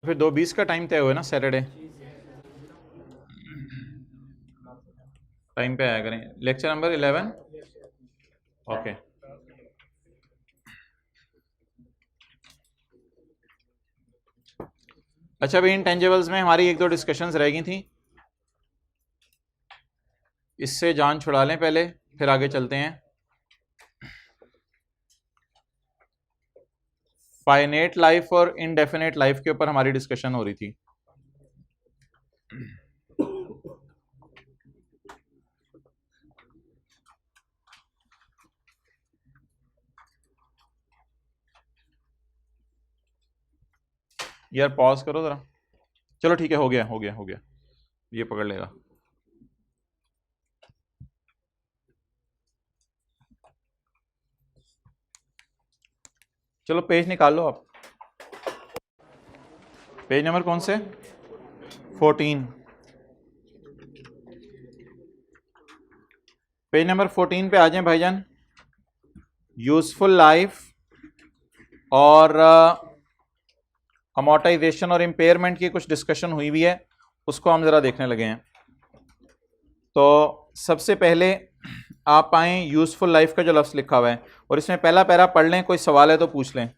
फिर 2:20 का टाइम तय हुआ ना सैटरडे, टाइम पे आया करें। Lecture number 11 okay. अच्छा भाई, इंटेंजिबल्स में हमारी एक दो डिस्कशंस रह गई थी, इससे जान छुड़ा लें पहले, फिर आगे चलते हैं। फाइनेट लाइफ और इनडेफिनेट लाइफ के ऊपर हमारी डिस्कशन हो रही थी। यार पॉज करो जरा, चलो ठीक है, हो गया हो गया हो गया, ये पकड़ लेगा। चलो पेज निकाल लो आप, पेज नंबर कौन से, 14। पेज नंबर 14 पे आ जाएं भाईजान। यूजफुल लाइफ और अमोर्टाइजेशन और इम्पेयरमेंट की कुछ डिस्कशन हुई भी है, उसको हम जरा देखने लगे हैं। तो सबसे पहले आप आए यूजफुल लाइफ का जो लफ्ज लिखा हुआ है, और इसमें पहला पैरा पढ़ लें, कोई सवाल है तो पूछ लें।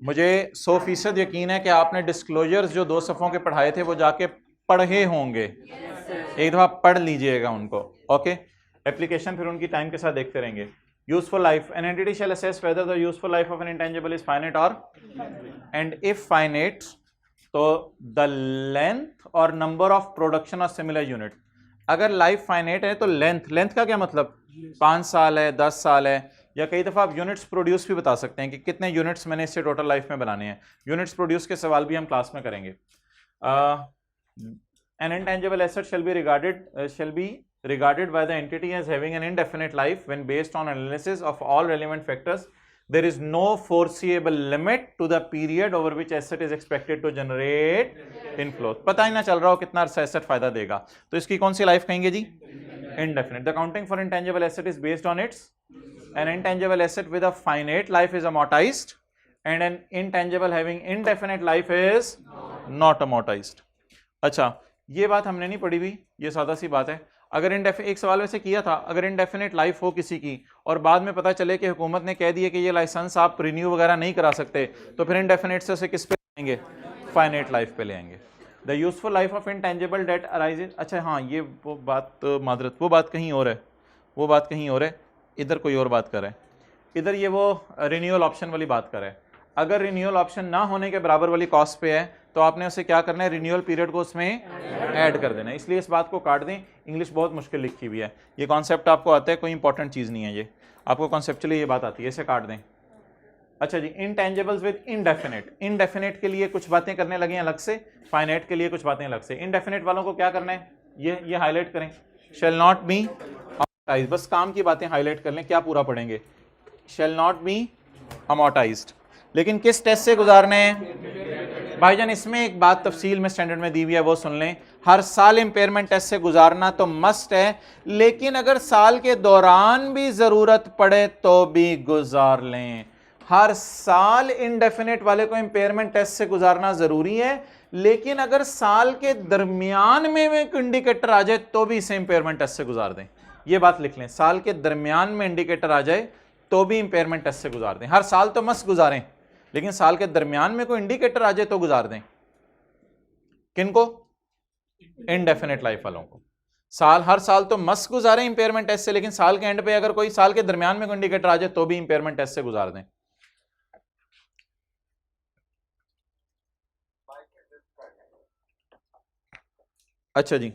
मुझे 100% यकीन है कि आपने डिस्क्लोजर्स जो 2 सफ़ों के पढ़ाए थे वो जाके पढ़े होंगे, एक दफ़ा पढ़ लीजिएगा उनको। ओके, एप्लीकेशन फिर उनकी टाइम के साथ देखते रहेंगे। Useful life, an entity shall assess whether the useful life of an intangible is finite और एंड इफ फाइनाइट, तो द लेंथ और number of production of similar unit. अगर लाइफ फाइनाइट है तो लेंथ, लेंथ का क्या मतलब, 5 साल है, 10 साल है, या कई दफ़ा आप यूनिट्स प्रोड्यूस भी बता सकते हैं कि कितने यूनिट्स मैंने इससे टोटल लाइफ में बनाने हैं। यूनिट्स प्रोड्यूस के सवाल भी हम क्लास में करेंगे। N intangible asset shall be regarded by the entity as having an indefinite life when based on analysis of all relevant factors there is no foreseeable limit to the period over which asset is expected to generate inflows। पता ही ना चल रहा हो कितना अरसा asset फायदा देगा, तो इसकी कौन सी लाइफ कहेंगे जी, indefinite। The accounting for intangible asset is based on its, an intangible asset with a finite life is amortized and an intangible having indefinite life is not amortized। अच्छा, ये बात हमने नहीं पढ़ी हुई, ये सादा सी बात है। अगर एक सवाल वैसे किया था, अगर इनडेफिनेट लाइफ हो किसी की और बाद में पता चले कि हुकूमत ने कह दिया कि ये लाइसेंस आप रिन्यू वगैरह नहीं करा सकते, तो फिर इनडेफिनेट से उसे किस पे लेंगे, फाइनाइट लाइफ पे ले आएंगे। The useful life of intangible that arises, अच्छा हाँ, ये वो बात मादरत, वो बात कहीं और है, वो बात कहीं और है, इधर कोई और बात कर रहा है, इधर ये वो रिन्यूअल ऑप्शन वाली बात कर रहा है। अगर रिन्यूअल ऑप्शन ना होने के बराबर वाली कॉस्ट पे है तो आपने उसे क्या करना है, रिन्यूअल पीरियड को उसमें ऐड कर देना है। इसलिए इस बात को काट दें, इंग्लिश बहुत मुश्किल लिखी हुई है, ये कॉन्सेप्ट आपको आता है, कोई इंपॉर्टेंट चीज़ नहीं है, ये आपको कॉन्सेप्चुअली ये बात आती है, इसे काट दें। अच्छा जी, इनटेंजिबल्स विद इनडेफिनेट, इनडेफिनेट के लिए कुछ बातें करने लगे अलग से, फाइनाइट के लिए कुछ बातें अलग से। इनडेफिनेट वालों को क्या करना है, ये हाईलाइट करें, शैल नॉट बी अमोर्टाइज्ड, बस काम की बातें हाईलाइट कर लें, क्या पूरा पढ़ेंगे, शैल नॉट बी अमोर्टाइज्ड। लेकिन किस टेस्ट से गुजारने हैं भाईजान, इसमें एक बात तफसील में स्टैंडर्ड में दी हुई है, वो सुन लें। हर साल इंपेयरमेंट टेस्ट से गुजारना तो मस्ट है, लेकिन अगर साल के दौरान भी जरूरत पड़े तो भी गुजार लें। हर साल इनडेफिनेट वाले को इंपेयरमेंट टेस्ट से गुजारना जरूरी है, लेकिन अगर साल के दरमियान में एक इंडिकेटर आ जाए तो भी इसे इंपेयरमेंट टेस्ट से गुजार दें। ये बात लिख लें, साल के दरमियान में इंडिकेटर आ जाए तो भी इंपेयरमेंट टेस्ट से गुजार दें। हर साल तो मस्त गुजारें, लेकिन साल के दरमियान में कोई इंडिकेटर आ जाए तो गुजार दें। किनको, इनडेफिनेट लाइफ वालों को। हर साल तो मस्त गुजारें इंपेयरमेंट टेस्ट से, लेकिन साल के एंड पे अगर कोई साल के दरमियान में कोई इंडिकेटर आ जाए तो भी इंपेयरमेंट टेस्ट से गुजार दें। अच्छा जी,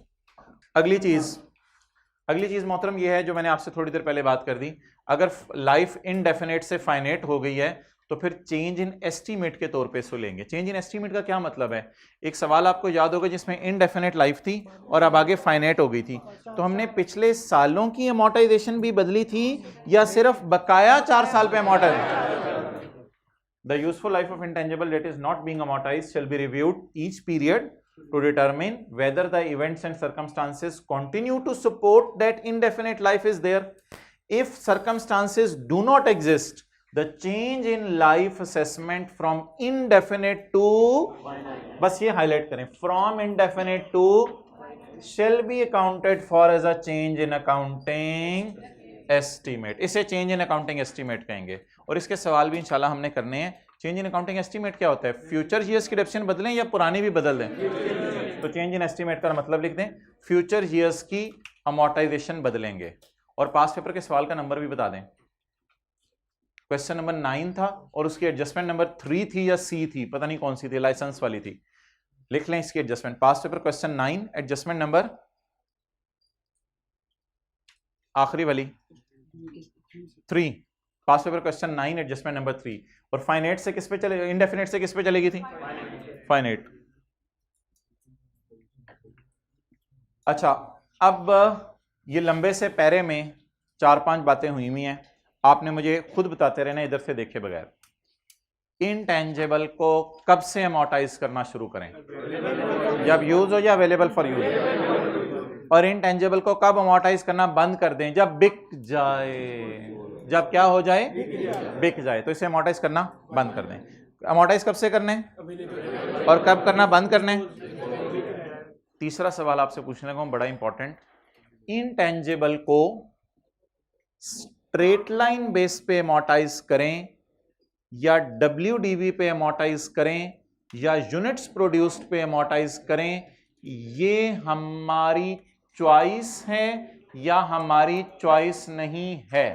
अगली चीज मोहतरम ये है जो मैंने आपसे थोड़ी देर पहले बात कर दी। अगर लाइफ इनडेफिनेट से फाइनेट हो गई है तो फिर चेंज इन एस्टीमेट के तौर पे इसको लेंगे। चेंज इन एस्टीमेट का क्या मतलब है? एक सवाल आपको याद होगा जिसमें इनडेफिनेट लाइफ थी और अब आगे फाइनाइट हो गई थी, तो हमने पिछले सालों की अमोर्टाइजेशन भी बदली थी या सिर्फ बकाया 4 साल पे amortise? The useful life of intangible that is not being amortized shall be reviewed each period to determine whether the events and circumstances continue to support that indefinite life is there. If circumstances do not exist, the change in life assessment from indefinite to, बस ये highlight करें, from indefinite to shall be accounted for as a change in accounting estimate. इसे change in accounting estimate कहेंगे और इसके सवाल भी इंशाल्लाह हमने करने हैं। चेंज इन अकाउंटिंग एस्टीमेट क्या होता है? फ्यूचर ईयर्स की डेप्रिसिएशन बदलें या पुरानी भी बदल दें? तो चेंज इन एस्टीमेट का मतलब लिख दें फ्यूचर ईयर्स की अमोर्टाइजेशन बदलेंगे। और पास पेपर के सवाल का नंबर भी बता दें। क्वेश्चन नंबर 9 था और उसकी एडजस्टमेंट नंबर 3 थी या सी थी, पता नहीं कौन सी थी, लाइसेंस वाली थी। लिख लें इसकी एडजस्टमेंट। पास पेपर क्वेश्चन 9 एडजस्टमेंट नंबर आखिरी वाली 3। पास पेपर क्वेश्चन 9 एडजस्टमेंट नंबर 3। और फाइनाइट से किस पे चले, इंडेफिनेट से किस पे चलेगी थी? फाइनाइट। अच्छा, अब ये लंबे से पैरे में 4-5 बातें हुई हुई हैं, आपने मुझे खुद बताते रहना इधर से देखे बगैर। इनटेंजिबल को कब से अमोर्टाइज करना शुरू करें? जब यूज हो या अवेलेबल फॉर यूज। और इनटेंजिबल को कब अमोर्टाइज करना बंद कर दें? जब बिक जाए। जब क्या हो जाए? बिक जाए। तो इसे अमोर्टाइज करना बंद कर दें। अमोर्टाइज कब से करने और कब करना बंद करने? तीसरा सवाल आपसे पूछने लगा हूं, बड़ा इंपॉर्टेंट। इनटेंजिबल को स्ट्रेट लाइन बेस पे अमोर्टाइज करें या WDV पे अमोर्टाइज करें या यूनिट्स प्रोड्यूस्ड पे अमोर्टाइज करें, ये हमारी चॉइस है या हमारी चॉइस नहीं है?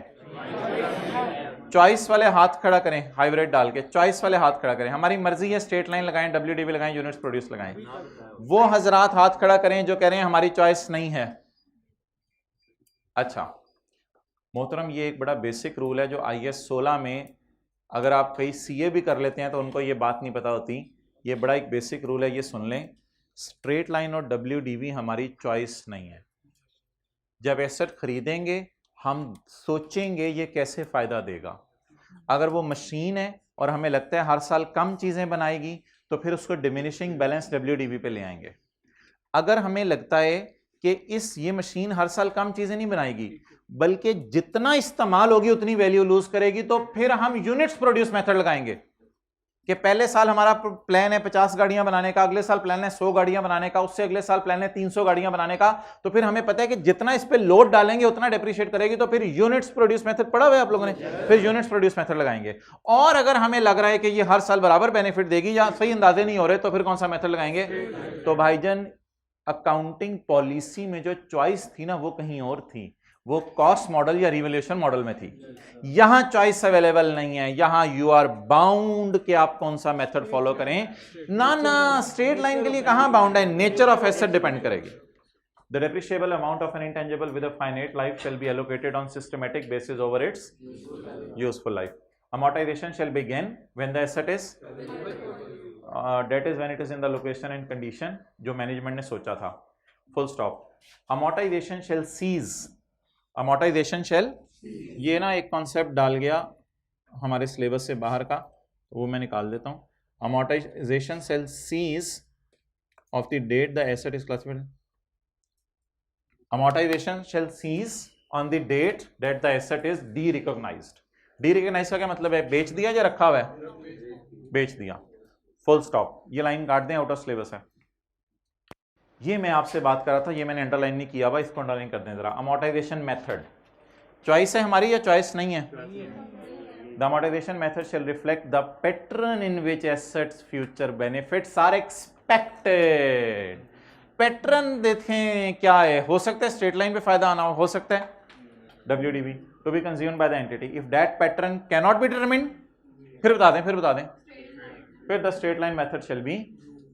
चॉइस वाले हाथ खड़ा करें, हाइब्रिड डाल के चॉइस वाले हाथ खड़ा करें। हमारी मर्जी है स्ट्रेट लाइन लगाएं, WDV लगाएं, यूनिट्स प्रोड्यूस लगाएं। वो हजरात हाथ खड़ा करें जो कह रहे हैं हमारी चॉइस नहीं है। अच्छा मोहतरम, ये एक बड़ा बेसिक रूल है जो IS 16 में, अगर आप कहीं CA भी कर लेते हैं तो उनको ये बात नहीं पता होती। ये बड़ा एक बेसिक रूल है, ये सुन लें। स्ट्रेट लाइन और WDV हमारी चॉइस नहीं है। जब एसेट खरीदेंगे हम सोचेंगे ये कैसे फायदा देगा। अगर वो मशीन है और हमें लगता है हर साल कम चीजें बनाएगी तो फिर उसको डिमिनिशिंग बैलेंस WDV पे ले आएंगे। अगर हमें लगता है कि ये मशीन हर साल कम चीजें नहीं बनाएगी बल्कि जितना इस्तेमाल होगी उतनी वैल्यू लूज करेगी, तो फिर हम यूनिट्स प्रोड्यूस मेथड लगाएंगे कि पहले साल हमारा प्लान है 50 गाड़ियां बनाने का, अगले साल प्लान है 100 गाड़ियां बनाने का, उससे अगले साल प्लान है 300 गाड़ियां बनाने का। तो फिर हमें पता है कि जितना इस पे लोड डालेंगे उतना डेप्रिशिएट करेगी, तो फिर यूनिट्स प्रोड्यूस मेथड पढ़ा हुआ है आप लोगों ने, फिर यूनिट्स प्रोड्यूस मेथड लगाएंगे। और अगर हमें लग रहा है कि ये हर साल बराबर बेनिफिट देगी या सही अंदाजे नहीं हो रहे, तो फिर कौन सा मेथड लगाएंगे? तो भाईजान अकाउंटिंग पॉलिसी में जो चॉइस थी ना वो कहीं और थी, वो कॉस्ट मॉडल या रिवैल्यूएशन मॉडल में थी। यहां चॉइस अवेलेबल नहीं है, यहां यू आर बाउंड कि आप कौन सा मेथड फॉलो करें। ना स्ट्रेट लाइन के लिए कहां बाउंड है, नेचर ऑफ एसेट डिपेंड करेगी। The depreciable amount of an intangible with a finite life shall be allocated on systematic basis over its useful life. Amortization shall begin when the asset is that is when it is in the location and condition जो management ने सोचा था। Full stop. Amortization shall cease, amortization shall, ये ना एक concept डाल गया हमारे सिलेबस से बाहर का, वो मैं निकाल देता हूँ। Amortization shall cease of the date the asset is classified. Amortization shall cease on the date that the asset is de-recognized. De-recognized का क्या मतलब है? बेच दिया या रखा हुआ है? बेच दिया। Full stop. ये लाइन काट दें, आउट ऑफ सिलेबस है। ये मैं आपसे बात कर रहा था, ये मैंने अंडरलाइन नहीं किया हुआ, इसको अंडरलाइन कर दें जरा। अमोर्टाइजेशन मेथड चॉइस है हमारी या चॉइस नहीं है? The amortization method shall reflect the pattern in which assets future benefits are expected. Pattern देखें क्या है, हो सकता है स्ट्रेट लाइन पे फायदा आना हो सकता है WDV to be consumed by the entity. If that pattern cannot be determined, फिर बता दें फिर the straight line method shall be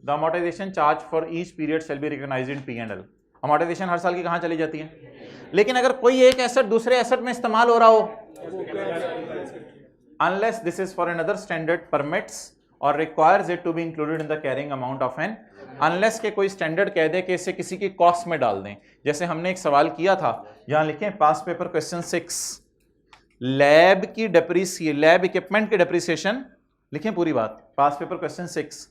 the amortization charge for each period shall be recognized in P&L. amortization हर साल की कहाँ चली जाती है? लेकिन अगर कोई एक एसेट दूसरे एसेट में इस्तेमाल हो रहा हो unless this is for another standard permits or requires it to be included in the carrying amount of an, unless के कोई स्टैंडर्ड कह दे कि इसे किसी की कॉस्ट में डाल दें। जैसे हमने एक सवाल किया था, यहां लिखें पास पेपर क्वेश्चन 6, लैब की लैब इक्विपमेंट की डेप्रिसिएशन, लिखें पूरी बात, पास पेपर क्वेश्चन 6,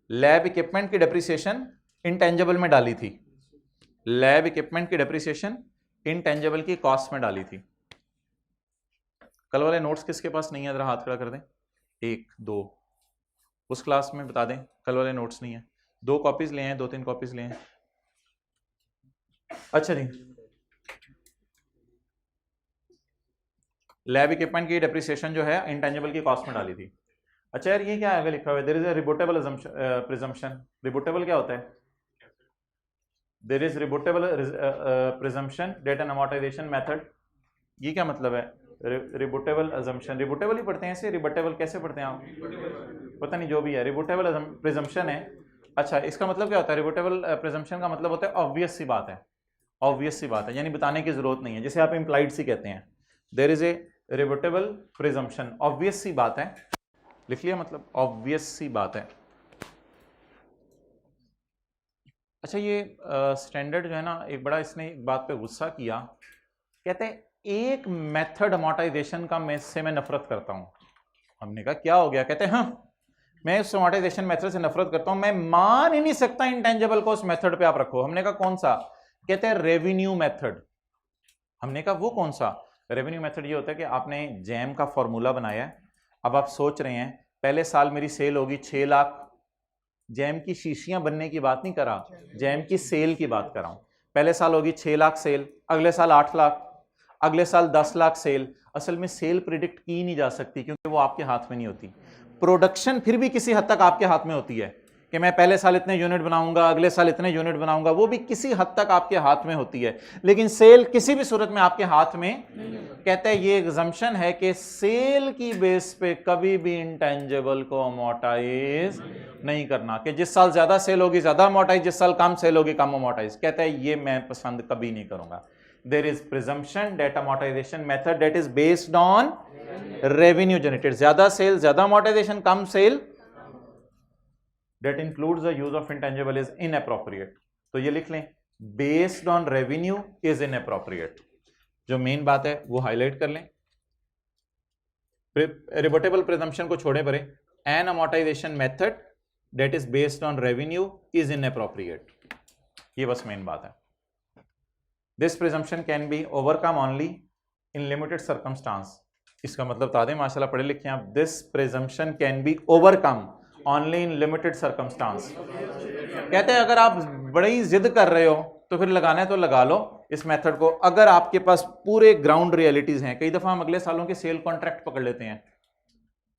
लैब इक्विपमेंट की डेप्रिसिएशन इंटेंजिबल में डाली थी, लैब इक्विपमेंट की डेप्रिसिएशन इंटेंजिबल की कॉस्ट में डाली थी। कल वाले नोट्स किसके पास नहीं है, जरा हाथ खड़ा कर दें। 1 2 उस क्लास में बता दें कल वाले नोट्स नहीं है। 2 कॉपीज ले हैं, 2-3 कॉपीज ले हैं। अच्छा जी, लैब इक्विपमेंट की डेप्रिसिएशन जो है इंटेंजिबल की कॉस्ट में डाली थी। अच्छा यार, ये क्या आगे लिखा हुआ है, there is a rebuttable presumption. Rebuttable क्या होता है? There is rebuttable presumption that and amortisation method. ये क्या मतलब है? रिबूटेबल अजम्पशन, रिबूटेबल ही पढ़ते हैं इसे, रिबटेबल कैसे पढ़ते हैं आप? पता नहीं, जो भी है, रिबूटेबल प्रिजम्पशन है। अच्छा, इसका मतलब क्या होता है? रिबूटेबल प्रिजम्पशन का मतलब होता है ऑब्वियस सी बात है, ऑब्वियस सी बात है, यानी बताने की जरूरत नहीं है, जिसे आप इम्प्लाइड सी कहते हैं। There is a rebuttable presumption, obvious सी बात है, लिख लिया, मतलब ऑब्वियस सी बात है। अच्छा, ये स्टैंडर्ड जो है ना, एक बड़ा इसने एक बात पे गुस्सा किया, कहते हैं एक मेथड अमोर्टाइजेशन का मैं नफरत करता हूं। हमने कहा क्या हो गया? कहते हैं हाँ, मैं इस अमोर्टाइजेशन मेथड से नफरत करता हूं, मैं मान ही नहीं सकता इंटेंजिबल को उस मेथड पे आप रखो। हमने कहा कौन सा? कहते हैं रेवेन्यू मेथड। हमने कहा वो कौन सा? रेवेन्यू मेथड ये होता है कि आपने जैम का फॉर्मूला बनाया है, अब आप सोच रहे हैं पहले साल मेरी सेल होगी 6 लाख, जैम की शीशियां बनने की बात नहीं कर रहा, जैम की सेल की बात कर रहा हूं। पहले साल होगी 6 लाख सेल, अगले साल 8 लाख, अगले साल 10 लाख सेल। असल में सेल प्रिडिक्ट की नहीं जा सकती क्योंकि वो आपके हाथ में नहीं होती। प्रोडक्शन फिर भी किसी हद तक आपके हाथ में होती है कि मैं पहले साल इतने यूनिट बनाऊंगा, अगले साल इतने यूनिट बनाऊंगा, वो भी किसी हद तक आपके हाथ में होती है, लेकिन सेल किसी भी सूरत में आपके हाथ में। कहते हैं ये एग्जम्पशन है कि सेल की बेस पे कभी भी इंटेंजिबल को अमोर्टाइज नहीं करना, कि जिस साल ज्यादा सेल होगी ज्यादा अमोर्टाइज, जिस साल कम सेल होगी कम अमोर्टाइज। कहते हैं ये मैं पसंद कभी नहीं करूंगा। There is presumption that amortization method that is based on revenue generated, ज्यादा सेल ज्यादा amortization, कम sale, that includes the use of intangible is inappropriate। तो ये लिख लें, based on revenue is inappropriate। जो मेन बात है वो हाईलाइट कर लें। रिबटेबल प्रिजम्पशन को छोड़े परे, an amortization method that is based on revenue is inappropriate, ये बस मेन बात है। This presumption can be overcome only in limited circumstance। इसका मतलब बता दें, माशाल्लाह पढ़े लिखे हैं आप। This presumption can be overcome only in limited circumstance। कहते हैं अगर आप बड़ी जिद कर रहे हो तो फिर लगाना है तो लगा लो इस मेथड को, अगर आपके पास पूरे ग्राउंड रियलिटीज हैं। कई दफा हम अगले सालों के सेल कॉन्ट्रैक्ट पकड़ लेते हैं,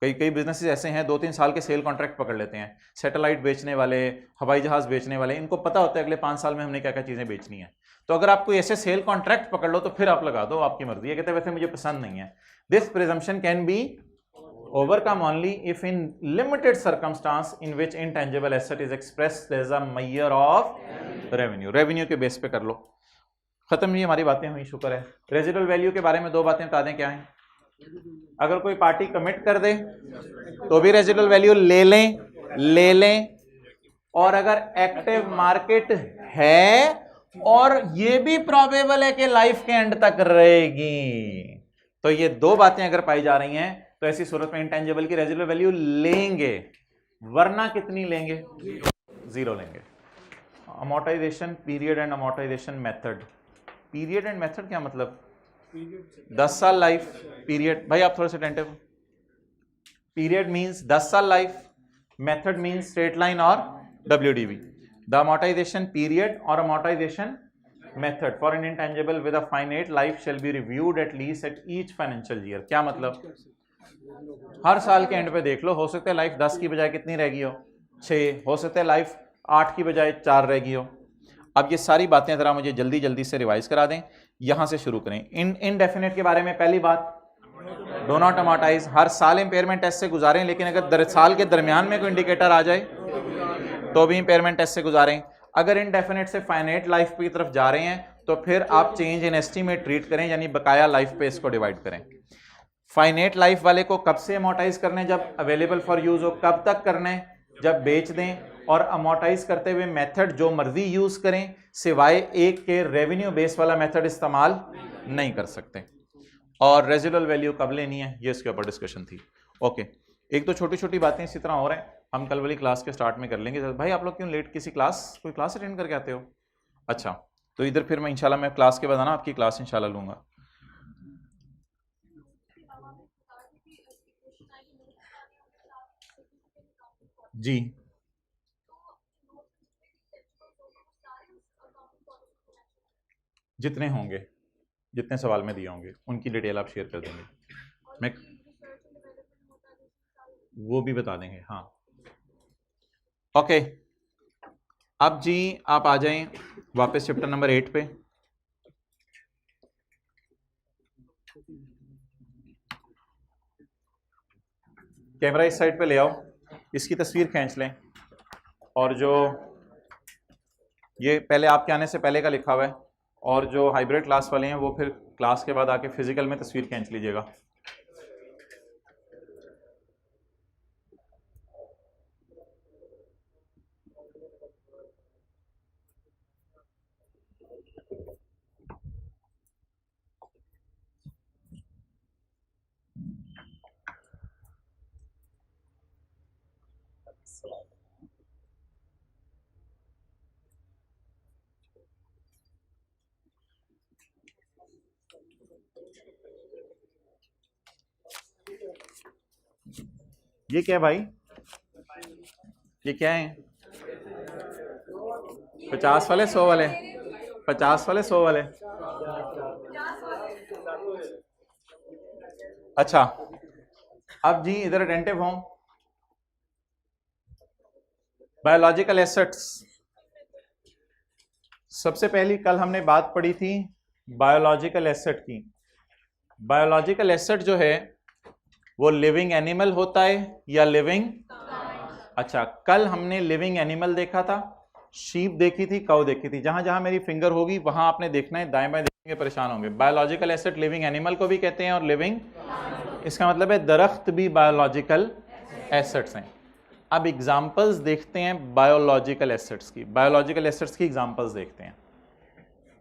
कई बिजनेसेस ऐसे हैं 2-3 साल के सेल कॉन्ट्रैक्ट पकड़ लेते हैं। सैटेलाइट बेचने वाले, हवाई जहाज बेचने वाले, इनको पता होता है अगले 5 साल में हमने क्या क्या चीजें बेचनी है। तो अगर आप कोई ऐसे सेल कॉन्ट्रैक्ट पकड़ लो तो फिर आप लगा दो, आपकी मर्जी है। कहते हैं वैसे मुझे पसंद नहीं है। This presumption can be overcome only if in limited circumstances in which intangible asset is expressed as a measure of revenue. Revenue के बेस पे कर लो। खत्म, ये हमारी बातें हुई, शुक्र है। रेजिडुअल वैल्यू के बारे में 2 बातें बता दें क्या है। अगर कोई पार्टी कमिट कर दे तो भी रेजिडुअल वैल्यू ले लें, और अगर एक्टिव मार्केट है और ये भी प्रोबेबल है कि लाइफ के एंड तक रहेगी, तो ये 2 बातें अगर पाई जा रही हैं तो ऐसी सूरत में इंटेंजिबल की रेजिडुअल वैल्यू लेंगे, वरना कितनी लेंगे? 0 लेंगे। Amortisation period and amortisation method. Period and method क्या मतलब? 10 साल लाइफ पीरियड। भाई आप थोड़े से अटेंटिव। पीरियड मींस 10 साल life, method means straight line और WDV। The amortization period or amortization method for an intangible with a finite life shall be reviewed at least at each financial year। क्या मतलब? हर साल के and पे देख लो, हो सकता है लाइफ 10 की बजाय कितनी रह गई हो, 6, हो सकता है लाइफ 8 की बजाय 4 रह गई हो। अब ये सारी बातें जरा मुझे जल्दी जल्दी से रिवाइज करा दें, यहां से शुरू करें। इनडेफिनेट के बारे में पहली बात, डो नॉट अमोर्टाइज। हर साल इंपेयरमेंट टेस्ट से गुजारें, लेकिन अगर साल के दरमियान में कोई इंडिकेटर आ जाए तो भी इंपेयरमेंट टेस्ट से गुजारें। अगर इनडेफिनेट से फाइनाइट लाइफ की तरफ जा रहे हैं तो फिर आप चेंज इन एस्टीमेट ट्रीट करें, यानी बकाया लाइफ पे इसको डिवाइड करें। फाइनेट लाइफ वाले को कब से अमोर्टाइज करने, जब अवेलेबल फॉर यूज हो, कब तक करने, जब बेच दें, और अमोर्टाइज करते हुए मेथड जो मर्जी यूज करें, सिवाय एक के रेवेन्यू बेस वाला मेथड इस्तेमाल नहीं कर सकते। और रेजिडुअल वैल्यू कब लेनी है, ये इसके ऊपर डिस्कशन थी। ओके, एक तो छोटी छोटी बातें इसी तरह हो रहे हैं, हम कल वाली क्लास के स्टार्ट में कर लेंगे। भाई आप लोग क्यों लेट, किसी क्लास, कोई क्लास अटेंड करके आते हो? अच्छा, तो इधर फिर मैं इंशाल्लाह, मैं क्लास के बाद आना आपकी क्लास इंशाल्लाह लूंगा। जी, जितने होंगे, जितने सवाल में दिए होंगे उनकी डिटेल आप शेयर कर देंगे, मैं वो भी बता देंगे। हाँ ओके, अब जी आप आ जाएं वापस चैप्टर नंबर 8 पे। कैमरा इस साइड पे ले आओ, इसकी तस्वीर खींच लें, और जो ये पहले आपके आने से पहले का लिखा हुआ है, और जो हाइब्रिड क्लास वाले हैं वो फिर क्लास के बाद आके फिजिकल में तस्वीर खींच लीजिएगा। ये क्या है भाई, ये क्या है? 50 वाले 100 वाले, 50 वाले 100 वाले, अच्छा। अब जी इधर अटेंटिव हों। बायोलॉजिकल एसेट्स, सबसे पहली कल हमने बात पढ़ी थी बायोलॉजिकल एसेट की। बायोलॉजिकल एसेट जो है वो लिविंग एनिमल होता है या लिविंग, अच्छा कल हमने लिविंग एनिमल देखा था, शीप देखी थी, काऊ देखी थी। जहां जहां मेरी फिंगर होगी वहां आपने देखना है, दाएं बाएं देखेंगे परेशान होंगे। बायोलॉजिकल एसेट लिविंग एनिमल को भी कहते हैं और लिविंग, इसका मतलब है दरख्त भी बायोलॉजिकल एसेट्स हैं। अब एग्जांपल्स देखते हैं बायोलॉजिकल एसेट्स की, बायोलॉजिकल एसेट्स की एग्जांपल्स देखते हैं।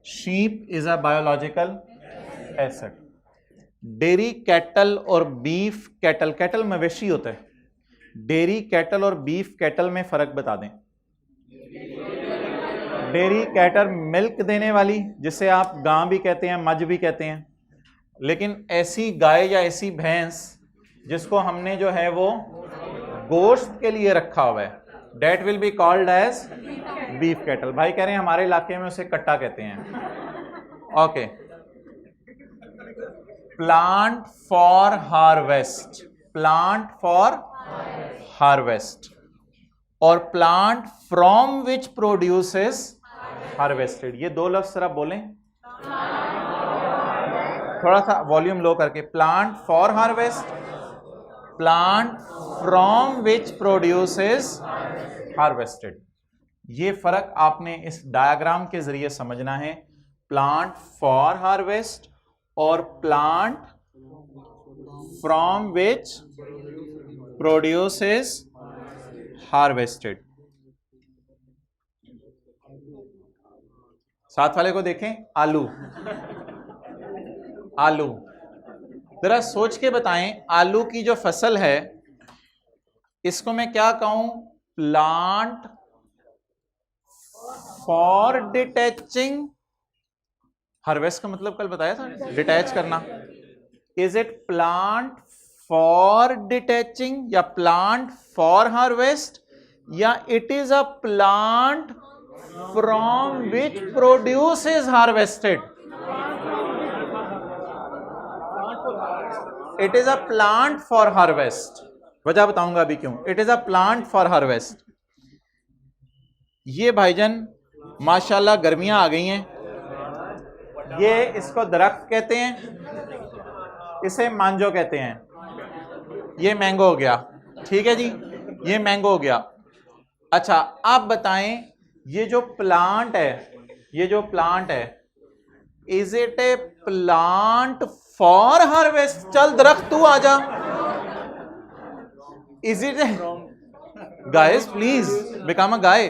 Sheep is a biological asset. Dairy cattle और बीफ कैटल, कैटल मवेशी होता है, डेयरी कैटल और बीफ कैटल में फर्क बता दें। डेयरी कैटल मिल्क देने वाली, जिसे आप गां भी कहते हैं, मज भी कहते हैं, लेकिन ऐसी गाय या ऐसी भैंस जिसको हमने जो है वो गोश्त के लिए रखा हुआ है, that will be called as beef cattle. भाई कह रहे हैं हमारे इलाके में उसे कट्टा कहते हैं। Okay, plant for harvest, plant for harvest, और plant from which produces harvested. ये दो लफ्ज जरा बोलें, थोड़ा सा वॉल्यूम लो करके। Plant for harvest, plant from which produces harvested. ये फर्क आपने इस डायग्राम के जरिए समझना है। प्लांट फॉर हार्वेस्ट और plant from which produces harvested. साथ वाले को देखें, आलू, आलू जरा सोच के बताएं, आलू की जो फसल है इसको मैं क्या कहूं? प्लांट फॉर डिटैचिंग, हार्वेस्ट का मतलब कल बताया था, डिटैच करना। Is it plant for detaching या प्लांट फॉर हार्वेस्ट, या it is a plant from which produce is harvested? It is a plant for harvest. वजह बताऊंगा अभी क्यों। It is a plant for harvest. ये भाईजान माशाल्लाह गर्मियां आ गई हैं, ये इसको दरख्त कहते हैं, इसे मांजो कहते हैं। ये मैंगो हो गया, ठीक है जी, ये मैंगो हो गया। अच्छा आप बताएं, ये जो प्लांट है, ये जो प्लांट है, is it A plant for harvest? चल दरख्त तू आजा। Is it A guys please become a guy.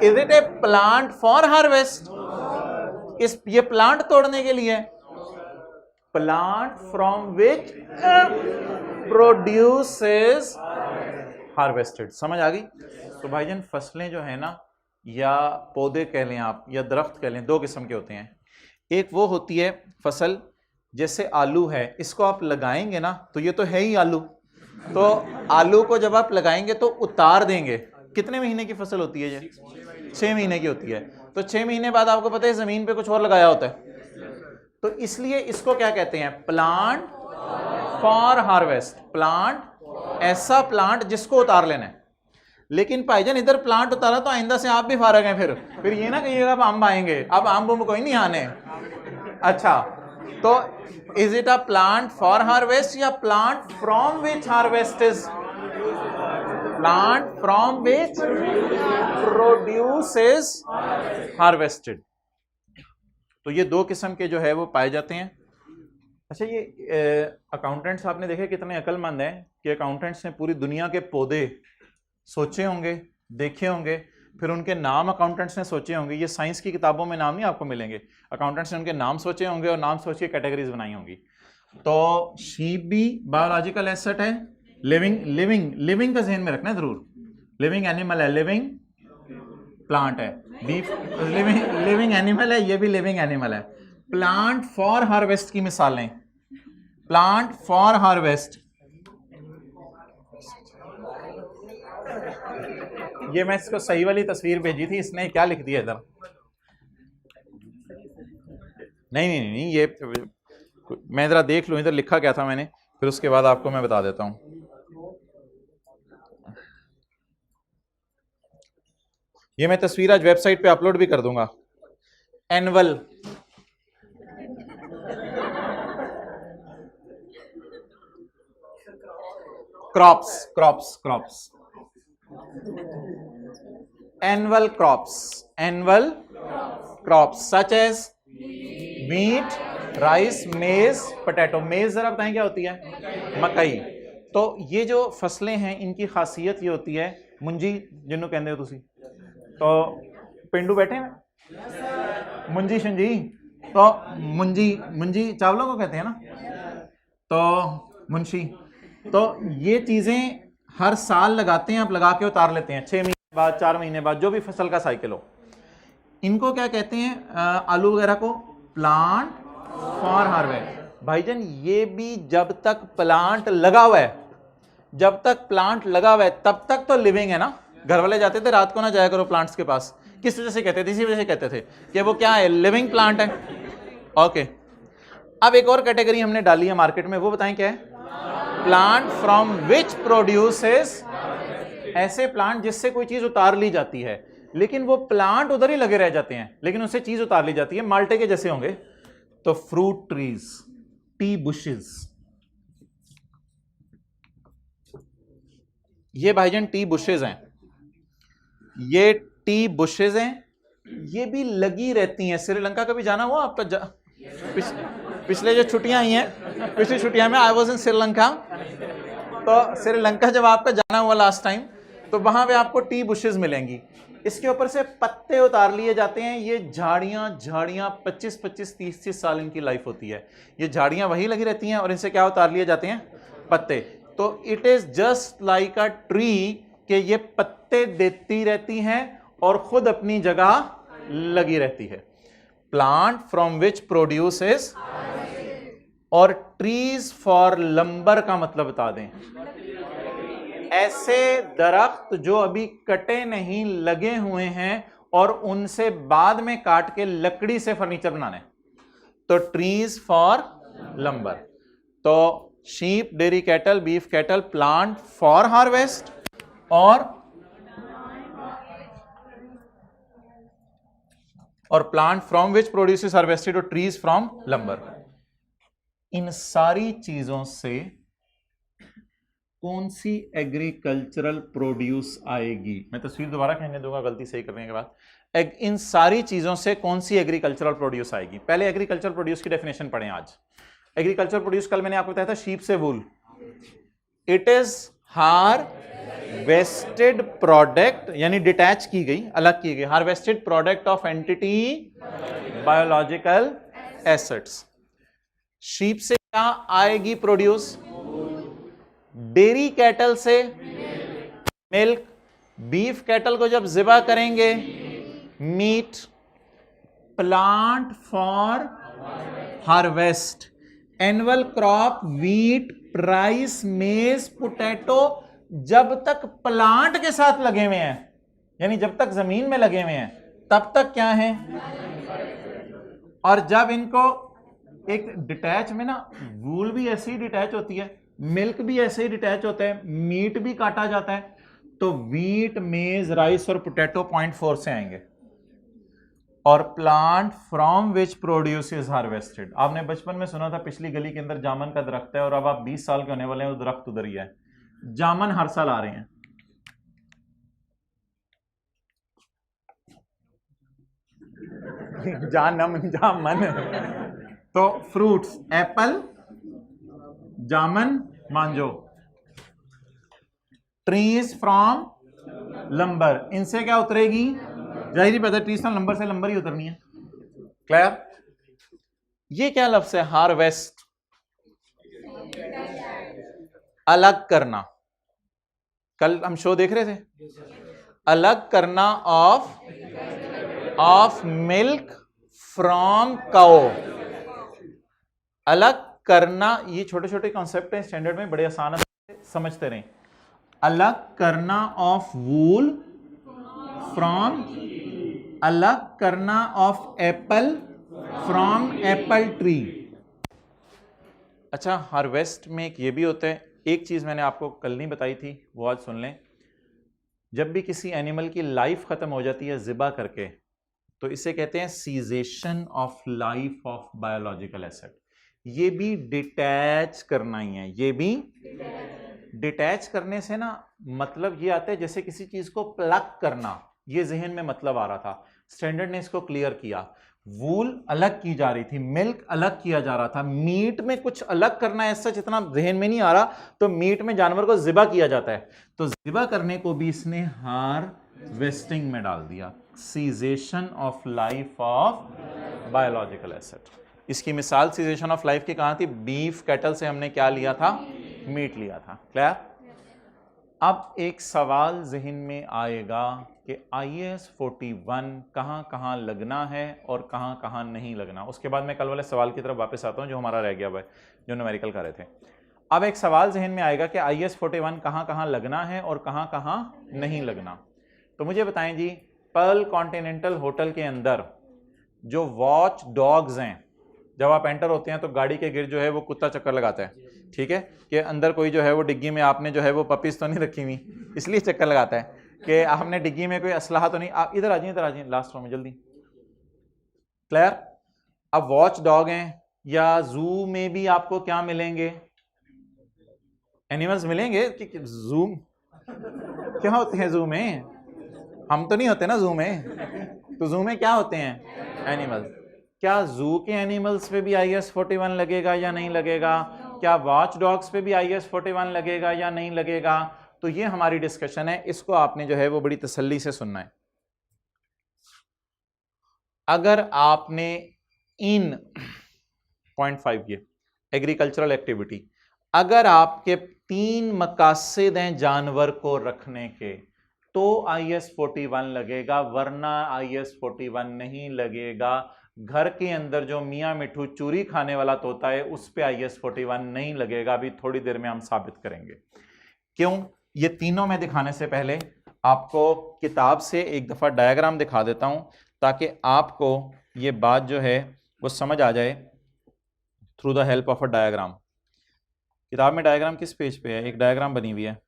Is it A plant for harvest? ये प्लांट तोड़ने के लिए? Plant from which produces harvested. समझ आ गई? तो भाईजान फसलें जो है ना, या पौधे कह लें आप या दरख्त कह लें, दो किस्म के होते हैं। एक वो होती है फसल, जैसे आलू है, इसको आप लगाएंगे ना तो ये तो है ही आलू, तो आलू को जब आप लगाएंगे तो उतार देंगे। कितने महीने की फसल होती है ये? 6 महीने की होती है। तो 6 महीने बाद आपको पता है जमीन पे कुछ और लगाया होता है, तो इसलिए इसको क्या कहते हैं? Plant for harvest. प्लांट, ऐसा प्लांट जिसको उतार लेना है। लेकिन भाईजान इधर प्लांट उतारा तो आइंदा से आप भी फारग हैं, फिर ये ना कहिएगा अब आम आएंगे, अब आम बूम कोई नहीं आने। अच्छा, तो is it a plant for harvest या plant from which harvest is? Plant from which produce is harvested. तो ये दो किस्म के जो है वो पाए जाते हैं। अच्छा, ये अकाउंटेंट्स आपने देखे कितने अक्लमंद हैं कि अकाउंटेंट्स ने पूरी दुनिया के पौधे सोचे होंगे, देखे होंगे, फिर उनके नाम अकाउंटेंट्स ने सोचे होंगे। ये साइंस की किताबों में नाम नहीं आपको मिलेंगे, अकाउंटेंट्स ने उनके नाम सोचे होंगे और नाम सोच के कैटेगरीज बनाई होंगी। तो शीप भी बायोलॉजिकल एसेट है, लिविंग का ज़हन में रखना है जरूर। लिविंग एनिमल है, लिविंग प्लांट है। बीफ लिविंग एनिमल है, ये भी लिविंग एनिमल है। प्लांट फॉर हार्वेस्ट की मिसालें, प्लांट फॉर हार्वेस्ट, ये मैं इसको सही वाली तस्वीर भेजी थी, इसने क्या लिख दिया इधर? नहीं, ये मैं जरा देख लूं इधर लिखा क्या था मैंने, फिर उसके बाद आपको मैं बता देता हूं। ये मैं तस्वीर आज वेबसाइट पे अपलोड भी कर दूंगा। Annual crops annual crops such as wheat, rice, maize, potato। मेज जरा बताएं क्या होती है? मकई। तो ये जो फसलें हैं इनकी खासियत ये होती है, मुंजी जिन्हों कहते हो तुसी, तो पिंडू बैठे हैं, मुंजी शंजी, तो मुंजी चावलों को कहते हैं ना, तो मुंशी। तो ये चीजें हर साल लगाते हैं, आप लगा के उतार लेते हैं 6 महीने बाद, 4 महीने बाद, जो भी फसल का साइकिल हो। इनको क्या कहते हैं? आलू वगैरह को प्लांट फॉर हार्वेस्ट। भाईजान ये भी जब तक प्लांट लगा हुआ है, जब तक प्लांट लगा हुआ है तब तक तो लिविंग है ना। घर वाले जाते थे रात को ना जाया करो प्लांट्स के पास, किस वजह से कहते थे? इसी वजह से कहते थे कि वो क्या है, लिविंग प्लांट है। ओके, अब एक और कैटेगरी हमने डाली है मार्केट में, वो बताएं क्या है? प्लांट फ्रॉम विच प्रोड्यूसेस, ऐसे प्लांट जिससे कोई चीज उतार ली जाती है, लेकिन वो प्लांट उधर ही लगे रह जाते हैं, लेकिन उससे चीज उतार ली जाती है। माल्टे के जैसे होंगे। तो फ्रूट ट्रीज, टी बुशेस, ये भाईजान टी बुशेस हैं, ये टी बुशेस हैं, ये भी लगी रहती हैं। श्रीलंका कभी जाना हुआ आपका? पिछले जो छुट्टियां आई हैं, पिछली छुट्टियां में आई वाज इन श्रीलंका, तो श्रीलंका जब आपका जाना हुआ लास्ट टाइम, तो वहां पे आपको टी बुशेस मिलेंगी। इसके ऊपर से पत्ते उतार लिए जाते हैं। ये झाड़ियां 25-25, 30-30 साल इनकी लाइफ होती है। ये झाड़ियां वही लगी रहती हैं और इनसे क्या उतार लिए जाते हैं? पत्ते। तो it is just like a tree कि ये पत्ते देती रहती हैं और खुद अपनी जगह लगी रहती है। प्लांट फ्रॉम विच प्रोड्यूसेस, और ट्रीज फॉर लंबर का मतलब बता दें, ऐसे दरख्त जो अभी कटे नहीं, लगे हुए हैं और उनसे बाद में काट के लकड़ी से फर्नीचर बनाने, तो ट्रीज फॉर लंबर। तो sheep, dairy cattle, beef cattle, plant for harvest, और plant from which produces harvested, और ट्रीज फ्रॉम लंबर। इन सारी चीजों से कौन सी एग्रीकल्चरल प्रोड्यूस आएगी? मैं तस्वीर दोबारा खींचने दूंगा गलती सही करने के बाद। इन सारी चीजों से कौन सी एग्रीकल्चरल प्रोड्यूस आएगी? पहले एग्रीकल्चरल प्रोड्यूस की डेफिनेशन पढ़ें आज। एग्रीकल्चरल प्रोड्यूस कल मैंने आपको बताया था शीप से wool. It is harvested product, यानी डिटैच की गई, अलग की गई, harvested product of entity biological assets. Sheep से क्या आएगी प्रोड्यूस? डेयरी कैटल से मिल्क, बीफ कैटल को जब ज़िबा करेंगे meat, plant for harvest, annual crop wheat, rice, maize, potato, जब तक प्लांट के साथ लगे हुए हैं, यानी जब तक जमीन में लगे हुए हैं तब तक क्या है? और जब इनको एक डिटैच में ना, वूल भी ऐसे ही डिटैच होती है, मिल्क भी ऐसे ही डिटैच होता है, मीट भी काटा जाता है, तो व्हीट, मेज, राइस और पोटैटो 0.4 से आएंगे। और plant from which produce is harvested. आपने बचपन में सुना था पिछली गली के अंदर जामन का दरख्त है, और अब आप 20 साल के होने वाले हैं, वो दरख्त उधर ही है, जामन हर साल आ रहे हैं। जामन तो फ्रूट्स, एप्पल, जामन, मांजो। ट्रीज फ्रॉम लंबर, इनसे क्या उतरेगी? जाहिर पता, ट्रीज फ्रॉम लंबर से लंबर ही उतरनी है। क्लियर? ये क्या लफ्ज है? हार्वेस्ट, अलग करना। कल हम शो देख रहे थे, अलग करना ऑफ मिल्क फ्रॉम काउ। अलग करना, ये छोटे छोटे कॉन्सेप्ट हैं, स्टैंडर्ड में बड़े आसान से समझते रहें। अलग करना ऑफ वूल फ्रॉम, अलग करना of Apple from Apple tree. अच्छा, हार्वेस्ट में एक ये भी होता है, एक चीज मैंने आपको कल नहीं बताई थी, वो आज सुन लें। जब भी किसी एनिमल की लाइफ खत्म हो जाती है ज़िबा करके, तो इसे कहते हैं cessation of life of biological asset. ये भी डिटैच करना ही है, ये भी डिटैच करने से ना मतलब ये आता है जैसे किसी चीज को प्लग करना, ये जहन में मतलब आ रहा था, स्टैंडर्ड ने इसको क्लियर किया। वूल अलग की जा रही थी, मिल्क अलग किया जा रहा था, मीट में कुछ अलग करना है, ऐसा जितना जहन में नहीं आ रहा, तो मीट में जानवर को ज़िबा किया जाता है, तो ज़िबा करने को भी इसने हार्वेस्टिंग में डाल दिया, cessation of life of biological asset. इसकी मिसाल सीजेशन ऑफ लाइफ की कहां थी? बीफ कैटल से हमने क्या लिया था? मीट लिया था। क्लियर? अब एक सवाल जहन में आएगा कि IAS 41 कहां कहां लगना है और कहां कहां नहीं लगना। उसके बाद मैं कल वाले सवाल की तरफ वापस आता हूं जो हमारा रह गया है, जो न्यूमेरिकल कर रहे थे। अब एक सवाल जहन में आएगा कि IAS 41 कहां कहां लगना है और कहां कहां नहीं लगना। तो मुझे बताएं जी, पर्ल कॉन्टिनेंटल होटल के अंदर जो वॉच डॉग्स हैं, जब आप एंटर होते हैं तो गाड़ी के गिर जो है वो कुत्ता चक्कर लगाता है, ठीक है, कि अंदर कोई जो है वो डिग्गी में आपने जो है वो पपीज तो नहीं रखी हुई, इसलिए चक्कर लगाता है कि आपने डिग्गी में कोई असलाह तो नहीं। आप इधर आ जाइए, इधर आ जाइए, लास्ट रो में जल्दी। क्लियर? अब वॉच डॉग हैं, या जू में भी आपको क्या मिलेंगे? एनिमल्स मिलेंगे कि जू क्या होते हैं? जू में हम तो नहीं होते ना जू में, तो जू में क्या होते हैं? एनिमल्स। क्या जू के एनिमल्स पे भी IAS 41 लगेगा या नहीं लगेगा? क्या वॉच डॉग्स पे भी IAS 41 लगेगा या नहीं लगेगा? तो ये हमारी डिस्कशन है, इसको आपने जो है वो बड़ी तसल्ली से सुनना है। अगर आपने इन 0.5 ये एग्रीकल्चरल एक्टिविटी, अगर आपके 3 मकासद हैं जानवर को रखने के, तो IAS 41 लगेगा, वरना IAS 41 नहीं लगेगा। घर के अंदर जो मियाँ मिठू चूरी खाने वाला तोता है उस पे IAS 41 नहीं लगेगा। अभी थोड़ी देर में हम साबित करेंगे क्यों। ये तीनों में दिखाने से पहले आपको किताब से एक दफा डायग्राम दिखा देता हूं, ताकि आपको ये बात जो है वो समझ आ जाए through the help of a diagram. किताब में डायग्राम किस पेज पे है? एक डायग्राम बनी हुई है,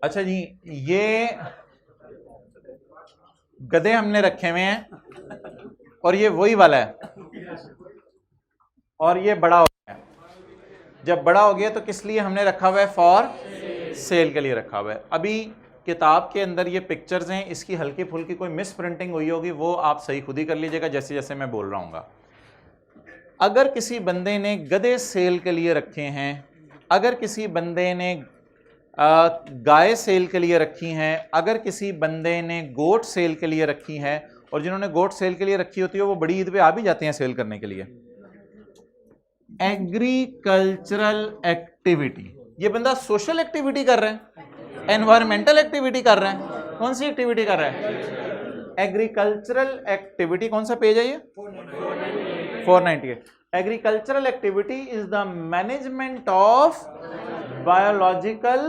अच्छा जी, ये गधे हमने रखे हुए हैं, और ये वही वाला है, और ये बड़ा हो गया। जब बड़ा हो गया तो किस लिए हमने रखा हुआ है? फॉर सेल के लिए रखा हुआ है। अभी किताब के अंदर ये पिक्चर्स हैं, इसकी हल्की फुल्की कोई मिस प्रिंटिंग हुई होगी, वो आप सही खुद ही कर लीजिएगा जैसे जैसे मैं बोल रहा हूँ। अगर किसी बंदे ने गधे सेल के लिए रखे हैं, अगर किसी बंदे ने गाय सेल के लिए रखी हैं, अगर किसी बंदे ने गोट सेल के लिए रखी है, और जिन्होंने गोट सेल के लिए रखी होती है वो बड़ी ईद पे आ भी जाते हैं सेल करने के लिए। एग्रीकल्चरल एक्टिविटी, ये बंदा सोशल एक्टिविटी कर रहा है, एनवायरमेंटल एक्टिविटी कर रहा है, कौन सी एक्टिविटी कर रहा है? Agricultural activity. कौन सा पेज है ये? 498। Agricultural activity is the management of biological,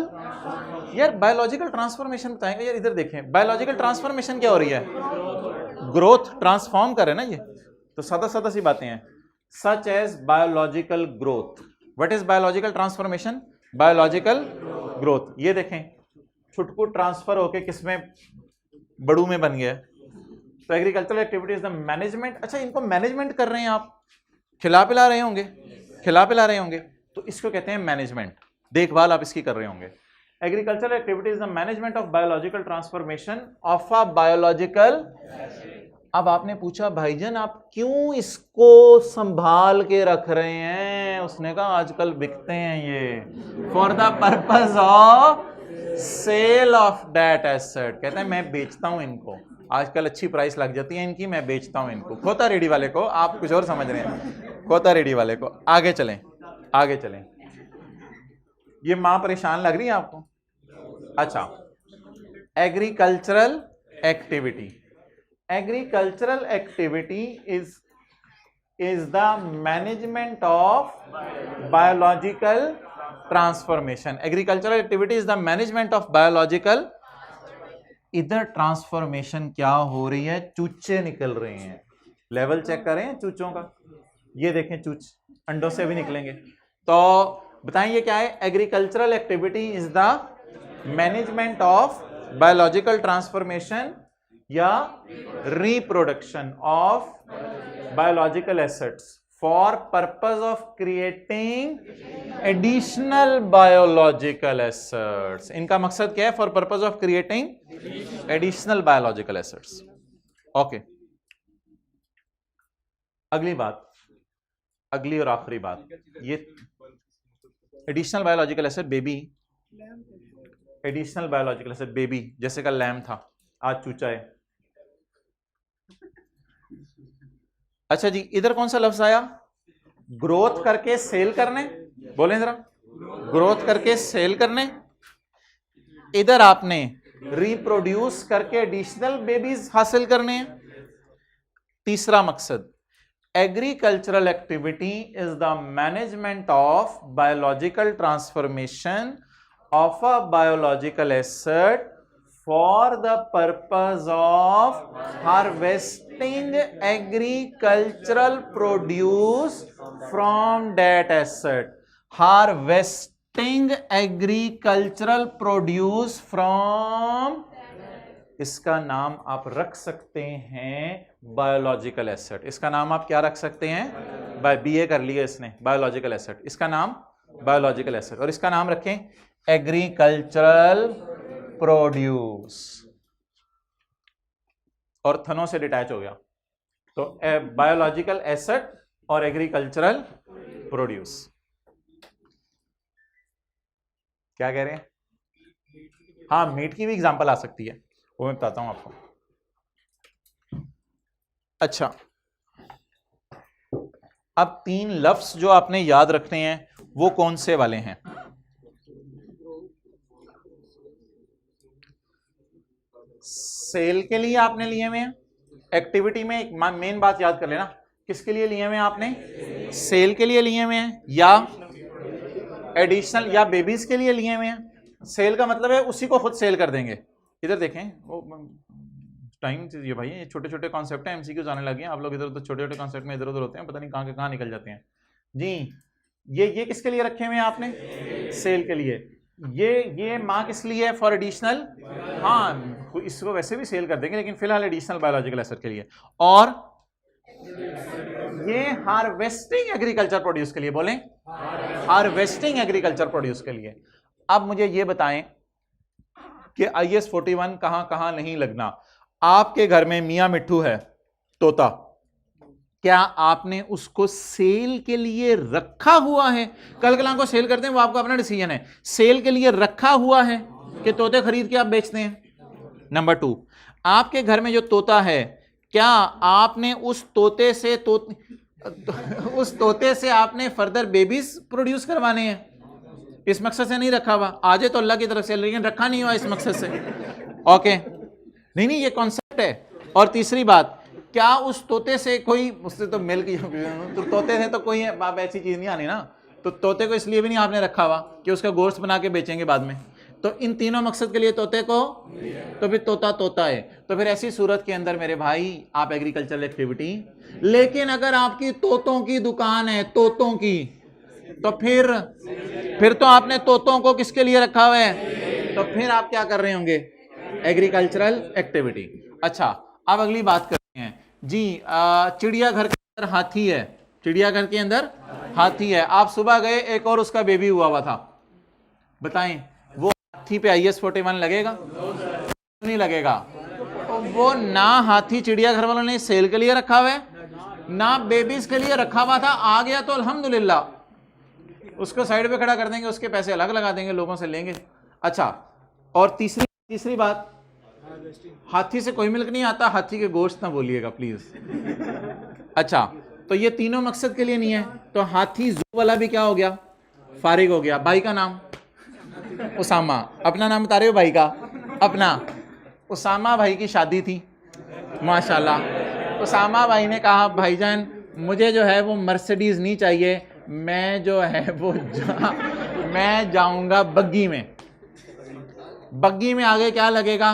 यार बायोलॉजिकल ट्रांसफॉर्मेशन बताएंगे यार, इधर देखें बायोलॉजिकल ट्रांसफॉर्मेशन क्या हो रही है? ग्रोथ, ट्रांसफॉर्म कर रहे हैं ना ये, तो सादा सादा सी बातें हैं। Such as biological growth. What is biological transformation? Biological growth. ये देखें छुटकू ट्रांसफर होके किसमें? बड़ू में बन गया। तो agricultural activity is the management. अच्छा, इनको मैनेजमेंट कर रहे हैं आप, खिला पिला रहे होंगे, खिला पिला रहे होंगे, तो इसको कहते हैं मैनेजमेंट, देखभाल आप इसकी कर रहे होंगे। Agricultural activity is the management of biological transformation of a biological. अब आपने पूछा भाईजान आप क्यों इसको संभाल के रख रहे हैं? उसने कहा आजकल बिकते हैं ये, for the purpose of sale of that asset. कहते हैं मैं बेचता हूं इनको, आजकल अच्छी प्राइस लग जाती है इनकी, मैं बेचता हूं इनको। खोता रेडी वाले को, आप कुछ और समझ रहे हैं, खोता रेडी वाले को। आगे चलें, आगे चलें। ये मां परेशान लग रही है आपको? अच्छा, agricultural activity. Agricultural activity is the management of biological transformation. Agricultural activity is the management of biological. इधर ट्रांसफॉर्मेशन क्या हो रही है? चूचे निकल रहे हैं। लेवल चेक करें चूचों का, ये देखें चूच अंडों से भी निकलेंगे। तो बताएं ये क्या है? Agricultural activity is the management of biological transformation या reproduction of biological assets for purpose of creating additional biological assets. इनका मकसद क्या है? For purpose of creating additional biological assets. Okay, अगली बात, अगली और आखिरी बात, ये additional biological asset baby, additional biological asset baby, जैसे कल लैम था आज चूचा है। अच्छा जी, इधर कौन सा लफ्ज आया? ग्रोथ करके सेल करने, बोलें जरा, ग्रोथ करके सेल करने। इधर आपने रिप्रोड्यूस करके एडिशनल बेबीज हासिल करने हैं। तीसरा मकसद, agricultural activity is the management of biological transformation of a biological asset for the purpose of harvesting agricultural produce from that asset. Harvesting agricultural produce from, इसका नाम आप रख सकते हैं बायोलॉजिकल एसेट। इसका नाम आप क्या रख सकते हैं? बीए कर लिया इसने, बायोलॉजिकल एसेट। इसका नाम बायोलॉजिकल एसेट, और इसका नाम रखें एग्रीकल्चरल प्रोड्यूस, और थनों से डिटैच हो गया। तो बायोलॉजिकल एसेट और एग्रीकल्चरल प्रोड्यूस। क्या कह रहे हैं? हाँ, मीट की भी एग्जांपल आ सकती है, वो मैं बताता हूं आपको। अच्छा, अब 3 लफ्ज जो आपने याद रखने हैं वो कौन से वाले हैं? सेल के लिए आपने लिए हुए हैं। एक्टिविटी में एक मेन बात याद कर लेना, किसके लिए लिए हुए हैं आपने? सेल के लिए लिए हुए हैं, या एडिशनल या बेबीज के लिए लिए हुए हैं। सेल का मतलब है उसी को खुद सेल कर देंगे। इधर देखें, वो टाइम ये भाई, ये छोटे छोटे कॉन्सेप्ट हैं, एमसीक्यू आने लगे हैं। आप लोग इधर उधर छोटे छोटे कॉन्सेप्ट में इधर उधर होते हैं, पता नहीं कहां के कहां निकल जाते हैं जी। ये किसके लिए रखे हुए हैं आपने? सेल के लिए। ये माँ किस लिए है? For additional. हाँ, इसको वैसे भी सेल कर देंगे, लेकिन फिलहाल एडिशनल बायोलॉजिकल एसेट के लिए। और ये हार्वेस्टिंग एग्रीकल्चर प्रोड्यूस के लिए, बोलें हार्वेस्टिंग एग्रीकल्चर प्रोड्यूस के लिए। अब मुझे ये बताएं कि IS 41 कहां कहां नहीं लगना। आपके घर में मियां मिट्ठू है, तोता, क्या आपने उसको सेल के लिए रखा हुआ है? कल कलां को सेल करते हैं, वो आपका अपना डिसीजन है। सेल के लिए रखा हुआ है कि तोते खरीद के आप बेचते हैं? नंबर 2, आपके घर में जो तोता है, क्या आपने उस तोते से आपने फर्दर बेबीज प्रोड्यूस करवाने हैं? इस मकसद से नहीं रखा हुआ, आजे तो अल्लाह की तरफ से, लेकिन रखा नहीं हुआ इस मकसद से। ओके, नहीं, ये कॉन्सेप्ट है। और तीसरी बात, क्या उस तोते से कोई, उससे तो मिल्क, तो तोते से तो कोई ऐसी चीज नहीं आनी ना, तो तोते को इसलिए भी नहीं आपने रखा हुआ कि उसका गोश्त बना के बेचेंगे बाद में। तो इन तीनों मकसद के लिए तोते को, तो फिर तोता है। तो फिर ऐसी सूरत के अंदर मेरे भाई आप एग्रीकल्चरल एक्टिविटी, लेकिन अगर आपकी तोतों की दुकान है, तोतों की, तो फिर तो आपने तोतों को किसके लिए रखा हुआ है? तो फिर आप क्या कर रहे होंगे? Agricultural activity. अच्छा, अब अगली बात करते हैं जी। चिड़ियाघर के अंदर हाथी है, चिड़ियाघर के अंदर हाथी है, आप सुबह गए, एक और उसका बेबी हुआ था, बताएं वो हाथी पे IS 41 लगेगा? नहीं लगेगा। तो वो ना हाथी चिड़ियाघर वालों ने सेल के लिए रखा हुआ है, ना बेबीज के लिए रखा हुआ था। आ गया तो अल्हम्दुलिल्लाह, उसको साइड पे खड़ा कर देंगे, उसके पैसे अलग लगा देंगे, लोगों से लेंगे। अच्छा, और तीसरी बात, हाथी से कोई मिल्क नहीं आता, हाथी के गोश्त ना बोलिएगा प्लीज। अच्छा, तो ये तीनों मकसद के लिए नहीं है, तो हाथी जू वाला भी क्या हो गया? फारिग हो गया। भाई का नाम उसामा, अपना नाम बता रहे हो भाई का? अपना। उसामा भाई की शादी थी, माशाल्लाह। उसामा भाई ने कहा भाईजान मुझे जो है वो मर्सिडीज नहीं चाहिए, मैं जो है वो मैं जाऊंगा बग्गी में। बग्गी में आगे क्या लगेगा?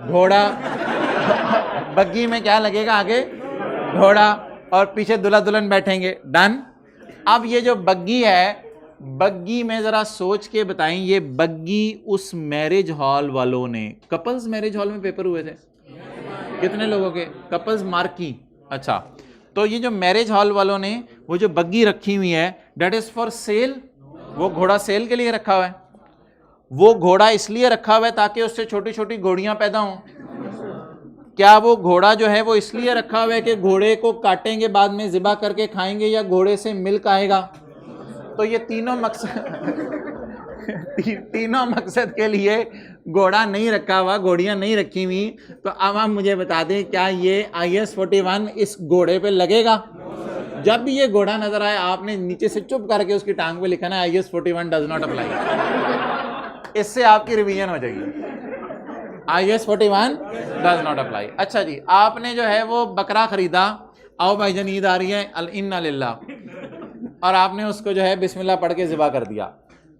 घोड़ा। बग्गी में क्या लगेगा आगे? घोड़ा, और पीछे दुल्हा दुल्हन बैठेंगे। डन। अब ये जो बग्गी है, बग्गी में जरा सोच के बताएं, ये बग्गी उस मैरिज हॉल वालों ने, कपल्स मैरिज हॉल में पेपर हुए थे कितने लोगों के? Couples marquee. अच्छा, तो ये जो मैरिज हॉल वालों ने वो जो बग्गी रखी हुई है, डेट इज फॉर सेल। वो घोड़ा सेल के लिए रखा हुआ है। वो घोड़ा इसलिए रखा हुआ है ताकि उससे छोटी छोटी घोड़ियां पैदा हों। क्या वो घोड़ा जो है वो इसलिए रखा हुआ है कि घोड़े को काटेंगे, बाद में ज़िबा करके खाएंगे, या घोड़े से मिल्क आएगा? तो ये तीनों मकसद के लिए घोड़ा नहीं रखा हुआ, घोड़ियां नहीं रखी हुई। तो अब आप मुझे बता दें, क्या ये IS 41 इस घोड़े पे लगेगा? जब भी ये घोड़ा नजर आए, आपने नीचे से चुप करके उसकी टांग पे लिखा ना IS 41 डज नॉट अप्लाई। इससे आपकी रिवीजन हो जाएगी। IS 41 does not apply. अच्छा जी, आपने जो है वो बकरा खरीदा, आओ भाईजान ईद आ रही है, इन्ना लिल्लाह, और आपने उसको जो है बिस्मिल्लाह पढ़ के ज़िबा कर दिया।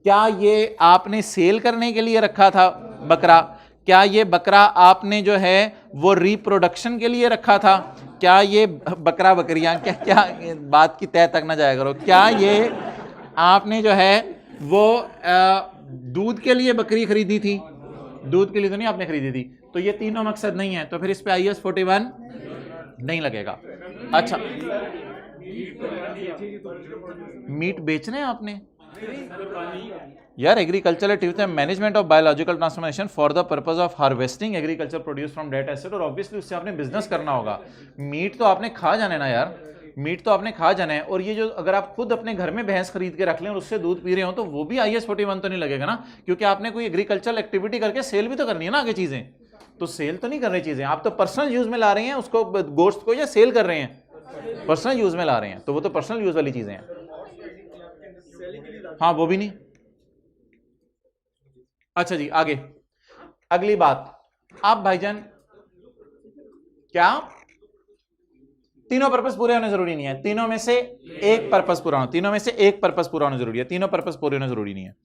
क्या ये आपने सेल करने के लिए रखा था बकरा? क्या ये बकरा आपने जो है वो रिप्रोडक्शन के लिए रखा था? क्या ये बकरा बकरियां, क्या बात की तय तक ना जाया करो, क्या ये आपने जो है वो दूध के लिए बकरी खरीदी थी? दूध के लिए तो नहीं आपने खरीदी थी। तो ये तीनों मकसद नहीं है, तो फिर इस पे IS 41 नहीं लगेगा। अच्छा, मीट बेच रहे हैं आपने यार? Agricultural activity management of biological transformation for the purpose of harvesting agriculture produce from that asset, और ऑब्वियसली उससे आपने बिजनेस करना होगा। मीट तो आपने खा जाना है ना यार, मीट तो आपने खा जाना है। और ये जो अगर आप खुद अपने घर में भैंस खरीद के रख लें और उससे दूध पी रहे हो, तो वो भी IS 41 तो नहीं लगेगा ना, क्योंकि आपने कोई एग्रीकल्चरल एक्टिविटी करके सेल भी तो करनी है ना आगे चीजें। तो सेल तो नहीं कर रही चीजें, आप तो पर्सनल यूज में ला रहे हैं उसको, गोश्त को, या सेल कर रहे हैं? पर्सनल यूज में ला रहे हैं, तो वो तो पर्सनल यूज वाली चीजें हैं। हाँ, वो भी नहीं। अच्छा जी, आगे अगली बात। आप भाईजान क्या तीनों पर्पस पूरे होने जरूरी नहीं है? तीनों में से एक पर्पस पूरा होना, तीनों में से एक पर्पस पूरा होना जरूरी है, तीनों पर्पस पूरे होने जरूरी नहीं है।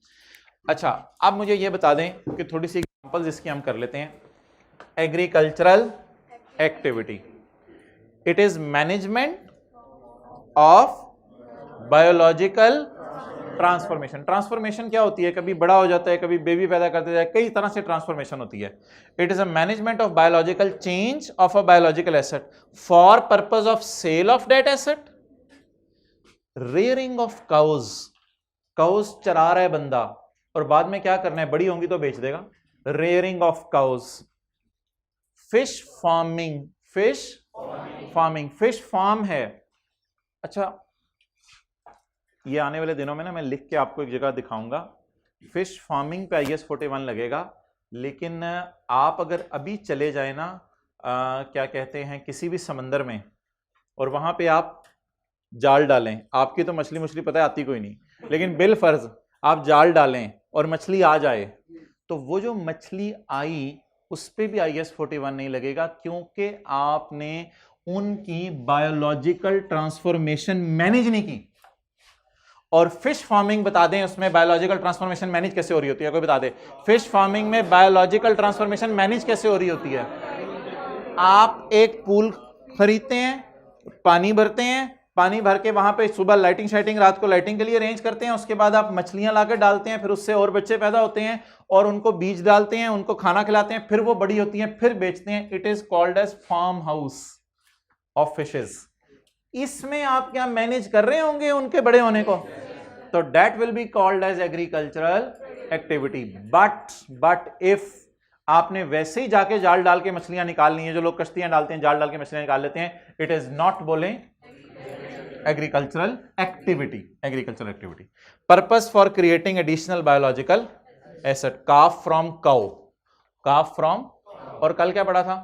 अच्छा, अब मुझे ये बता दें कि थोड़ी सी एग्जांपल जिसकी हम कर लेते हैं। Agricultural activity, it is management of biological transformation. Transformation क्या होती है? कभी बड़ा हो जाता है, कभी बेबी पैदा करते जाए, कई तरह से ट्रांसफॉर्मेशन होती है। It is a management of biological change of a biological asset for purpose of sale of that asset, rearing of cows, cows चरा रहा है बंदा और बाद में क्या करना है, बड़ी होंगी तो बेच देगा, rearing of cows. Fish farming, fish farming, fish farm है। अच्छा, ये आने वाले दिनों में ना मैं लिख के आपको एक जगह दिखाऊंगा, फिश फार्मिंग पे IS 41 लगेगा। लेकिन आप अगर अभी चले जाए ना क्या कहते हैं किसी भी समंदर में और वहां पे आप जाल डालें, आपकी तो मछली मुछली पता है आती कोई नहीं, लेकिन बिल फर्ज आप जाल डालें और मछली आ जाए, तो वो जो मछली आई उस पे भी IS 41 नहीं लगेगा, क्योंकि आपने उनकी बायोलॉजिकल ट्रांसफॉर्मेशन मैनेज नहीं की। और फिश फार्मिंग बता दें, उसमें बायोलॉजिकल ट्रांसफॉर्मेशन मैनेज कैसे हो रही होती है? कोई बता दे, फिश फार्मिंग में बायोलॉजिकल ट्रांसफॉर्मेशन मैनेज कैसे हो रही होती है? आप एक पूल खरीदते हैं, पानी भरते हैं, पानी भर के वहां पे सुबह लाइटिंग शाइटिंग, रात को लाइटिंग के लिए अरेंज करते हैं, उसके बाद आप मछलियां लाकर डालते हैं, फिर उससे और बच्चे पैदा होते हैं और उनको बीज डालते हैं, उनको खाना खिलाते हैं, फिर वो बड़ी होती हैं, फिर बेचते हैं। It is called as farm house of fishes. इसमें आप क्या मैनेज कर रहे होंगे उनके बड़े होने को, तो that will be called as agricultural activity. But if आपने वैसे ही जाके जाल डाल के मछलियां निकालनी है, जो लोग कश्तियां डालते हैं जाल डाल के मछलियां निकाल लेते हैं, इट इज नॉट बोले agricultural activity. Agricultural activity purpose for creating additional biological asset, calf from cow, calf from, और कल क्या पढ़ा था,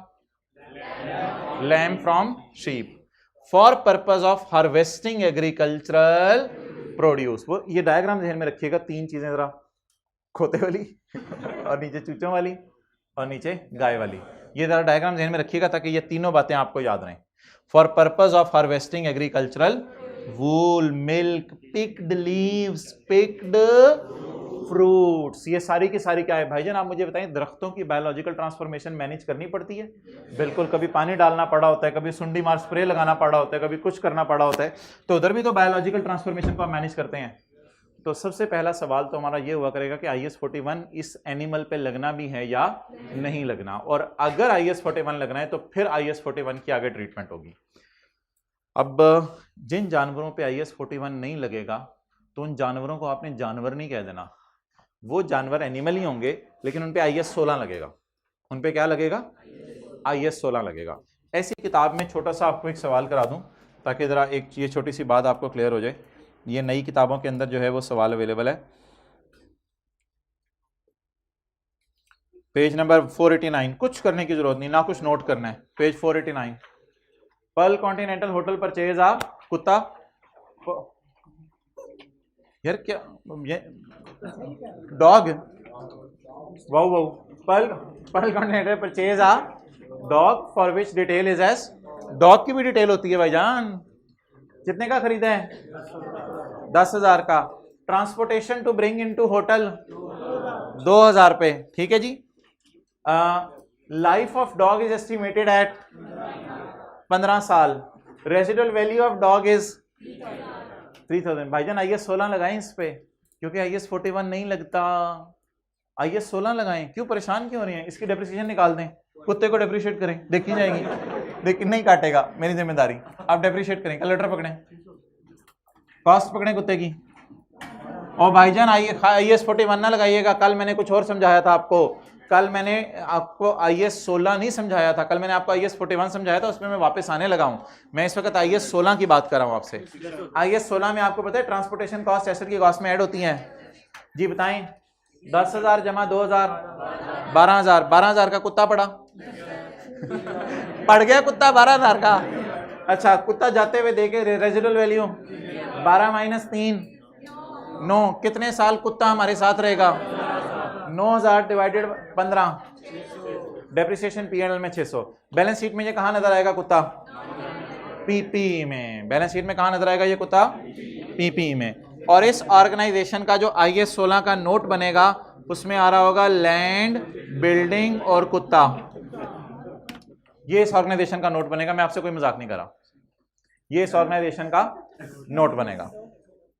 lamb from sheep, for purpose of harvesting agricultural produce. वो ये डायग्राम ध्यान में रखिएगा, तीन चीजें जरा, खोते वाली और नीचे चूचों वाली और नीचे गाय वाली, ये जरा डायग्राम ध्यान में रखिएगा ताकि ये तीनों बातें आपको याद रहें। For purpose of harvesting agricultural wool, milk, picked leaves, picked fruits, ये सारी की सारी क्या है भाईजान? आप मुझे बताएं, दरख्तों की बायोलॉजिकल ट्रांसफॉर्मेशन मैनेज करनी पड़ती है, बिल्कुल। कभी पानी डालना पड़ा होता है, कभी सुंडी मार स्प्रे लगाना पड़ा होता है, कभी कुछ करना पड़ा होता है, तो उधर भी तो बायोलॉजिकल ट्रांसफॉर्मेशन को हम मैनेज करते हैं। तो सबसे पहला सवाल तो हमारा ये हुआ करेगा कि IS 41 इस एनिमल पे लगना भी है या नहीं लगना, और अगर IS 41 लगना है तो फिर IS 41 की आगे ट्रीटमेंट होगी। अब जिन जानवरों पे IS 41 नहीं लगेगा तो उन जानवरों को आपने जानवर नहीं कह देना, वो जानवर एनिमल ही होंगे, लेकिन उन पे IS 16 लगेगा। उन पे क्या लगेगा? IS 16 लगेगा। ऐसी किताब में छोटा सा आपको एक सवाल करा दूं ताकि जरा एक ये छोटी सी बात आपको क्लियर हो जाए। ये नई किताबों के अंदर जो है वो सवाल अवेलेबल है, पेज नंबर 489। कुछ करने की जरूरत नहीं, ना कुछ नोट करना है, page 489। Pearl Continental hotel purchase a कुत्ता, यार क्या ये dog, wow wow, Pearl Continental purchase a dog for which detail is as, dog की भी डिटेल होती है भाईजान। कितने का खरीदा है? 10,000 का। Transportation to bring in to hotel 2,000 रुपए, ठीक है जी। Life of dog is estimated at 15 साल। Residual value of dog is 3,000। भाईजान IS 16 लगाएं इस पे, क्योंकि IS 41 नहीं लगता, IS 16 लगाएं। क्यों परेशान क्यों हो रही हैं? इसकी डेप्रिसिएशन निकाल दें, कुत्ते को डेप्रिशिएट करें, देखी जाएगी, लेकिन नहीं काटेगा, मेरी जिम्मेदारी। आप डेप्रिशिएट करें, कैलकुलेटर पकड़ें, कॉस्ट पकड़ें कुत्ते की। और भाईजान IS 41 ना लगाइएगा, कल मैंने कुछ और समझाया था आपको, कल मैंने आपको IS 16 नहीं समझाया था, कल मैंने आपको IS 41 समझाया था, उसमें मैं वापस आने लगा हूं। मैं इस वक्त IS 16 की बात कर रहा हूं आपसे। IS 16 में आपको पता है ट्रांसपोर्टेशन कॉस्ट एसेट की कॉस्ट में ऐड होती हैं जी, बताएं। 10,000 जमा 2,000, 12,000। 12,000 का कुत्ता पड़ा पड़ गया कुत्ता 12,000 का। अच्छा, कुत्ता जाते हुए देखे, रेजिडुअल वैल्यू 12 माइनस 3 9, कितने साल कुत्ता हमारे साथ रहेगा? 9,000 डिवाइडेड 15, डेप्रिसिएशन P&L में 600। बैलेंस शीट में ये कहां नजर आएगा कुत्ता? PP में। बैलेंस शीट में कहां नजर आएगा ये कुत्ता? PP में। और इस ऑर्गेनाइजेशन का जो IS 16 का नोट बनेगा उसमें आ रहा होगा लैंड, बिल्डिंग और कुत्ता। ये इस ऑर्गेनाइजेशन का नोट बनेगा, मैं आपसे कोई मजाक नहीं कर रहा, ये इस ऑर्गेनाइजेशन का नोट बनेगा।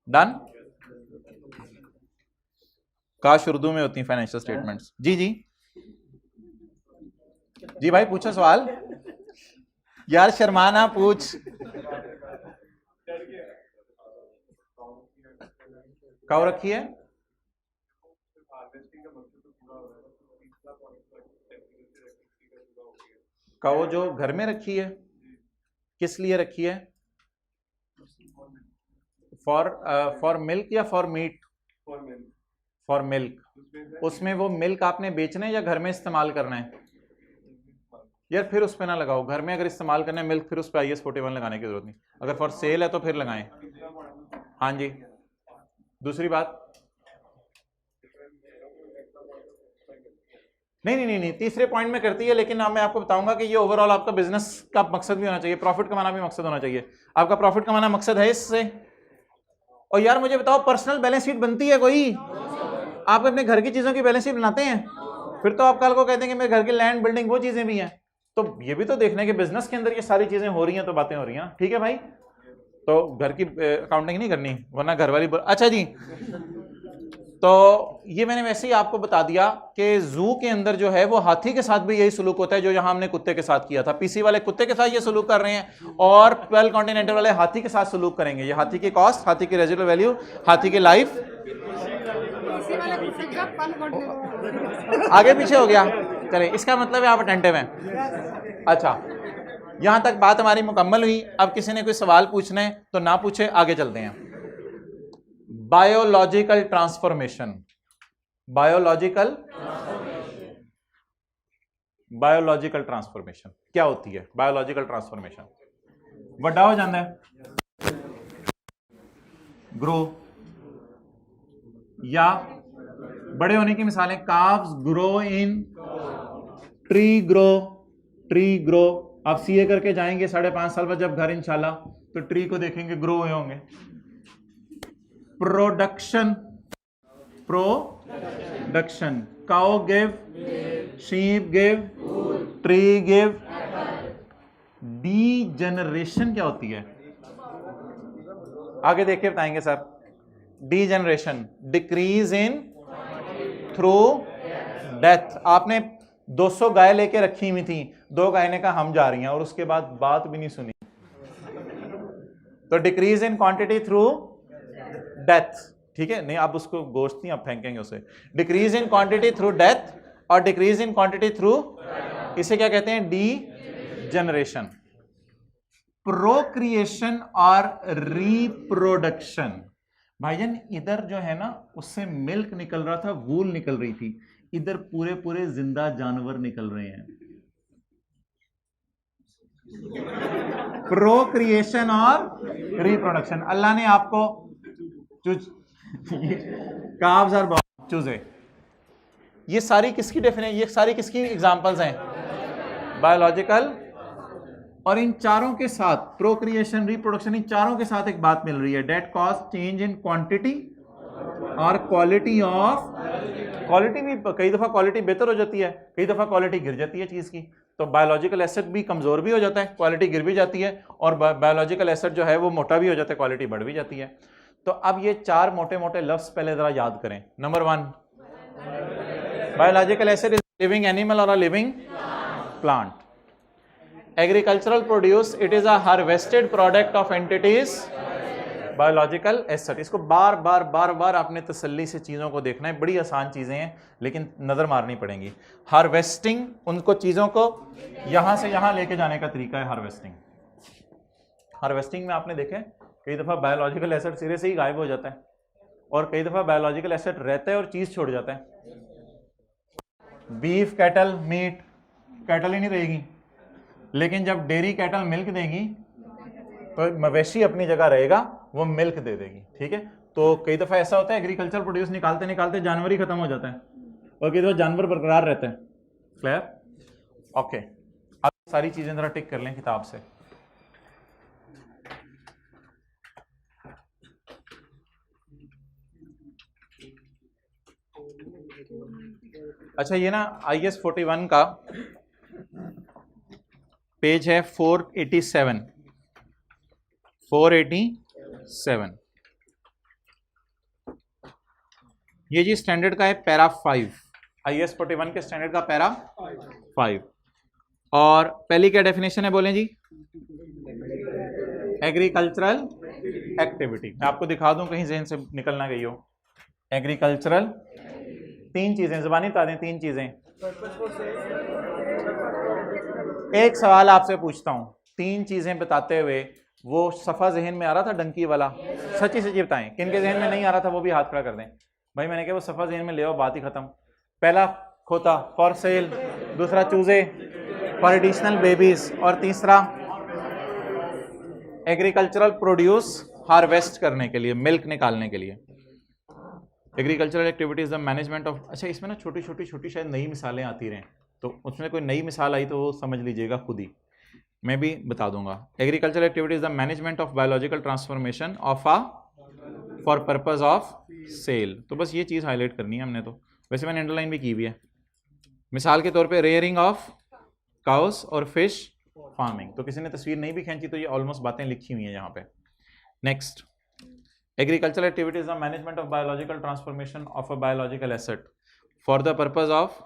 डन? काश उर्दू में होती फाइनेंशियल स्टेटमेंट्स। जी जी जी भाई पूछो सवाल। यार शर्माना पूछ। कब रखी है? कहो जो घर में रखी है, किस लिए रखी है? फॉर मिल्क या फॉर मीट? For milk. उसमें वो मिल्क आपने बेचना है या घर में इस्तेमाल करना है? यार फिर उस पर ना लगाओ, घर में अगर इस्तेमाल करना है मिल्क फिर उस पर IS 41 लगाने की जरूरत नहीं। अगर फॉर सेल है तो फिर लगाएं। हाँ जी। दूसरी बात, नहीं, तीसरे पॉइंट में करती है, लेकिन मैं आपको बताऊंगा कि ये ओवरऑल आपका बिजनेस का मकसद भी होना चाहिए, प्रॉफिट कमाना भी मकसद होना चाहिए। आपका प्रॉफिट कमाना मकसद है इससे? और यार मुझे बताओ, पर्सनल बैलेंस शीट बनती है कोई? आप अपने घर की चीजों की बैलेंस शीट बनाते हैं? फिर तो आप कल को कहते हैं कि मेरे घर की लैंड बिल्डिंग वो चीजें भी हैं। तो ये भी तो देखना है कि बिजनेस के अंदर ये सारी चीजें हो रही हैं तो बातें हो रही हैं। ठीक है भाई, तो घर की अकाउंटिंग नहीं करनी वरना घर वाली अच्छा जी। तो ये मैंने वैसे ही आपको बता दिया कि जू के अंदर जो है वो हाथी के साथ भी यही सलूक होता है जो यहां हमने कुत्ते के साथ किया था। पीसी वाले कुत्ते के साथ ये सलूक कर रहे हैं और 12 कॉन्टिनेंटल वाले हाथी के साथ सलूक करेंगे। ये हाथी की कॉस्ट, हाथी की रेजिडुअल वैल्यू, हाथी की लाइफ। आगे पीछे हो गया, चले इसका मतलब है आप अटेंटिव हैं। अच्छा, यहां तक बात हमारी मुकम्मल हुई। अब किसी ने कोई सवाल पूछना है तो ना पूछे, आगे चलते हैं। Biological transformation. बायोलॉजिकल ट्रांसफॉर्मेशन क्या होती है? बायोलॉजिकल ट्रांसफॉर्मेशन बड़ा हो जाता है, ग्रो, या बड़े होने की मिसालें calves grow in, tree grow. आप सीए करके जाएंगे 5.5 साल बाद जब घर इंशाल्लाह, तो ट्री को देखेंगे ग्रो हुए होंगे। Production, cow give, sheep give, tree give. Degeneration क्या होती है? आगे देख के बताएंगे sir. Degeneration, decrease in through death. आपने 200 गाय लेके रखी हुई थी, 2 गाय ने कहा हम जा रही हैं और उसके बाद बात भी नहीं सुनी, तो decrease in quantity through death. ठीक है, नहीं आप उसको गोश्त नहीं आप फेंकेंगे उसे। Decrease in quantity through death और डिक्रीज इन क्वांटिटी थ्रू, इसे क्या कहते हैं? डीजेनरेशन। प्रोक्रिएशन और रिप्रोडक्शन। भाईजान इधर जो है ना उससे मिल्क निकल रहा था, वूल निकल रही थी, इधर पूरे पूरे जिंदा जानवर निकल रहे हैं। प्रोक्रिएशन और रिप्रोडक्शन। अल्लाह ने आपको काव्स और चूजे, ये सारी किसकी डेफिनेशन, ये सारी किसकी एग्जांपल्स हैं? बायोलॉजिकल। और इन चारों के साथ प्रोक्रिएशन, रिप्रोडक्शन, इन चारों के साथ एक बात मिल रही है, that cause change in quantity और क्वालिटी ऑफ। क्वालिटी भी कई दफा क्वालिटी बेहतर हो जाती है, कई दफा क्वालिटी गिर जाती है चीज की। तो बायोलॉजिकल एसेट भी कमजोर भी हो जाता है, क्वालिटी गिर भी जाती है, और बायोलॉजिकल एसेट जो है वो मोटा भी हो जाता है, क्वालिटी बढ़ भी जाती है। तो अब ये 4 मोटे मोटे लफ्ज पहले जरा याद करें। Number 1, biological asset is living animal और a living plant. Agricultural produce, it is a harvested product of entities biological asset. इसको बार बार आपने तसल्ली से चीज़ों को देखना है, बड़ी आसान चीज़ें हैं लेकिन नज़र मारनी पड़ेंगी। हार्वेस्टिंग, उनको चीज़ों को यहाँ से यहाँ लेके जाने का तरीका है हार्वेस्टिंग। हार्वेस्टिंग में आपने देखे कई दफ़ा बायोलॉजिकल एसेट सिरे से ही गायब हो जाता है, और कई दफ़ा बायोलॉजिकल एसेट रहता है और चीज़ छोड़ जाता है। बीफ कैटल मीट, कैटल ही नहीं रहेगी, लेकिन जब डेयरी कैटल मिल्क देगी तो मवेशी अपनी जगह रहेगा, वो मिल्क दे देगी। ठीक है, तो कई दफ़ा ऐसा होता है एग्रीकल्चर प्रोड्यूस निकालते निकालते जानवर ही खत्म हो जाता है, और कई दफ़ा जानवर बरकरार रहते हैं। क्लियर? ओके, अब सारी चीज़ें ज़रा टिक कर लें किताब से। अच्छा, ये ना IS 41 का पेज है 487। ये जी स्टैंडर्ड का है पैरा 5, IS 41 के स्टैंडर्ड का पैरा 5। और पहली क्या डेफिनेशन है बोलें जी? Agricultural activity. मैं आपको दिखा दूं कहीं जहन से निकल ना गई हो। एग्रीकल्चरल, तीन चीजें जुबानी बता दें, तीन चीजें। एक सवाल आपसे पूछता हूं, तीन चीजें बताते हुए वो सफा जहन में आ रहा था डंकी वाला, सच्ची सच्ची बताएं किन के जहन में नहीं आ रहा था, वो भी हाथ खड़ा कर दें। भाई मैंने कहा वो सफा जहन में ले आओ, बात ही खत्म। पहला खोता फॉर सेल, दूसरा चूजे फॉर एडिशनल बेबीज, और तीसरा एग्रीकल्चरल प्रोड्यूस हार्वेस्ट करने के लिए, मिल्क निकालने के लिए। Agricultural activities the management of, अच्छा इसमें ना छोटी छोटी शायद नई मिसालें आती रहें, तो उसमें कोई नई मिसाल आई तो वो समझ लीजिएगा खुद ही, मैं भी बता दूंगा। Agricultural activities the management of biological transformation of a for purpose of sale. तो बस ये चीज़ हाईलाइट करनी है हमने, तो वैसे मैंने अंडरलाइन भी की हुई है। मिसाल के तौर पे रेयरिंग ऑफ काउस और फिश फार्मिंग, तो किसी ने तस्वीर नहीं भी खींची तो ये ऑलमोस्ट बातें लिखी हुई हैं यहाँ पे। Next, agricultural activities the management of biological transformation of a biological asset for the purpose of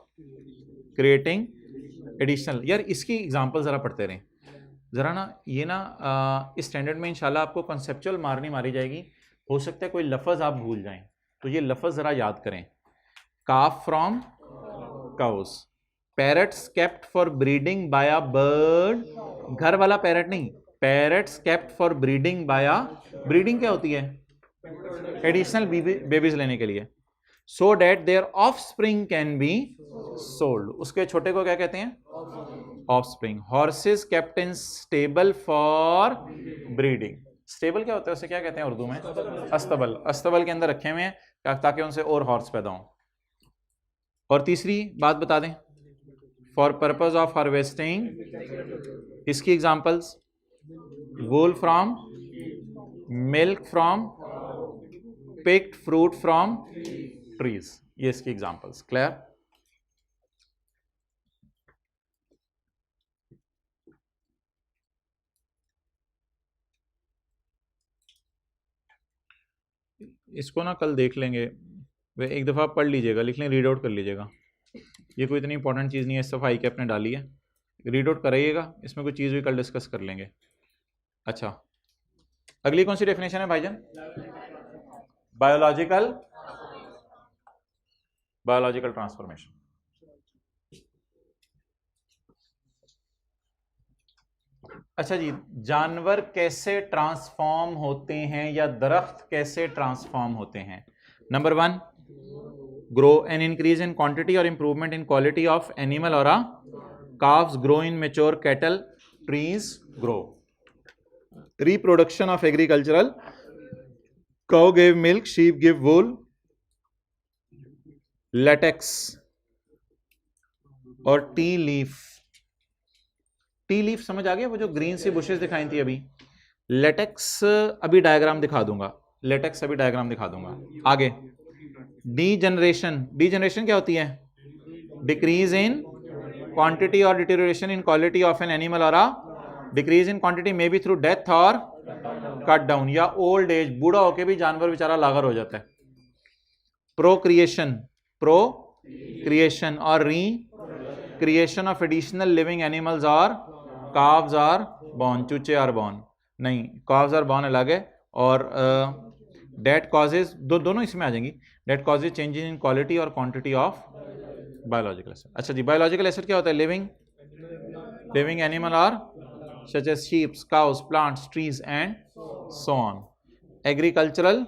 creating additional. यार इसकी एग्जांपल ज़रा पढ़ते रहें ज़रा ना, ये ना इस स्टैंडर्ड में इंशाल्लाह आपको कॉन्सेप्चुअल मारी जाएगी। हो सकता है कोई लफ्ज़ आप भूल जाएं, तो ये लफ्ज़ ज़रा याद करें। Calf from cows, parrots kept for breeding by a bird, घर वाला पैरट नहीं, parrots kept for breeding by a, breeding क्या होती है? एडिशनल बेबीज लेने के लिए, so that their offspring can be sold, उसके छोटे को क्या कहते हैं? Offspring. Horses kept in stable for breeding, stable क्या होता है, उसे क्या कहते हैं उर्दू में? अस्तबल। अस्तबल के अंदर रखे हुए हैं ताकि उनसे और हॉर्स पैदा हों। और तीसरी बात बता दें, फॉर पर्पज ऑफ हार्वेस्टिंग, इसकी examples wool from, milk from, picked fruit from trees, ये इसकी एग्जांपल्स। क्लियर? इसको ना कल देख लेंगे, वे एक दफ़ा पढ़ लीजिएगा, लिख लें, रीड आउट कर लीजिएगा। ये कोई इतनी इंपॉर्टेंट चीज़ नहीं है, इस दफ़ा आई के आपने डाली है, रीड आउट कराइएगा, इसमें कोई चीज़ भी कल डिस्कस कर लेंगे। अच्छा, अगली कौन सी डेफिनेशन है भाईजान? Biological transformation. अच्छा जी, जानवर कैसे ट्रांसफॉर्म होते हैं या दरख्त कैसे ट्रांसफॉर्म होते हैं? Number 1, grow an increase in quantity और improvement in quality of animal और calves grow in mature cattle, trees grow. Reproduction of agricultural, cow gave milk, sheep give wool, latex और टी लीफ। टी लीफ समझ आ गया, वो जो green सी bushes दिखाई थी अभी। लेटेक्स अभी डायग्राम दिखा दूंगा, लेटेक्स अभी डायग्राम दिखा दूंगा। आगे डीजनरेशन, डीजनरेशन क्या होती है? डिक्रीज इन क्वांटिटी और deterioration in quality of an animal और decrease in quantity may be through death और कट डाउन या ओल्ड एज, बूढ़ा होके भी जानवर बेचारा लागर हो जाता है। प्रोक्रिएशन, प्रोक्रिएशन और recreation of additional living animals और calves आर born, चूचे आर born नहीं, calves आर born अलग है, और डेट कॉजेज दोनों इसमें आ जाएंगी। That causes changes in quality और क्वांटिटी ऑफ बायोलॉजिकल एसिड। अच्छा जी, बायोलॉजिकल एसिड क्या होता है? लिविंग एनिमल और such as sheep, cows, plants, trees and so on. Agricultural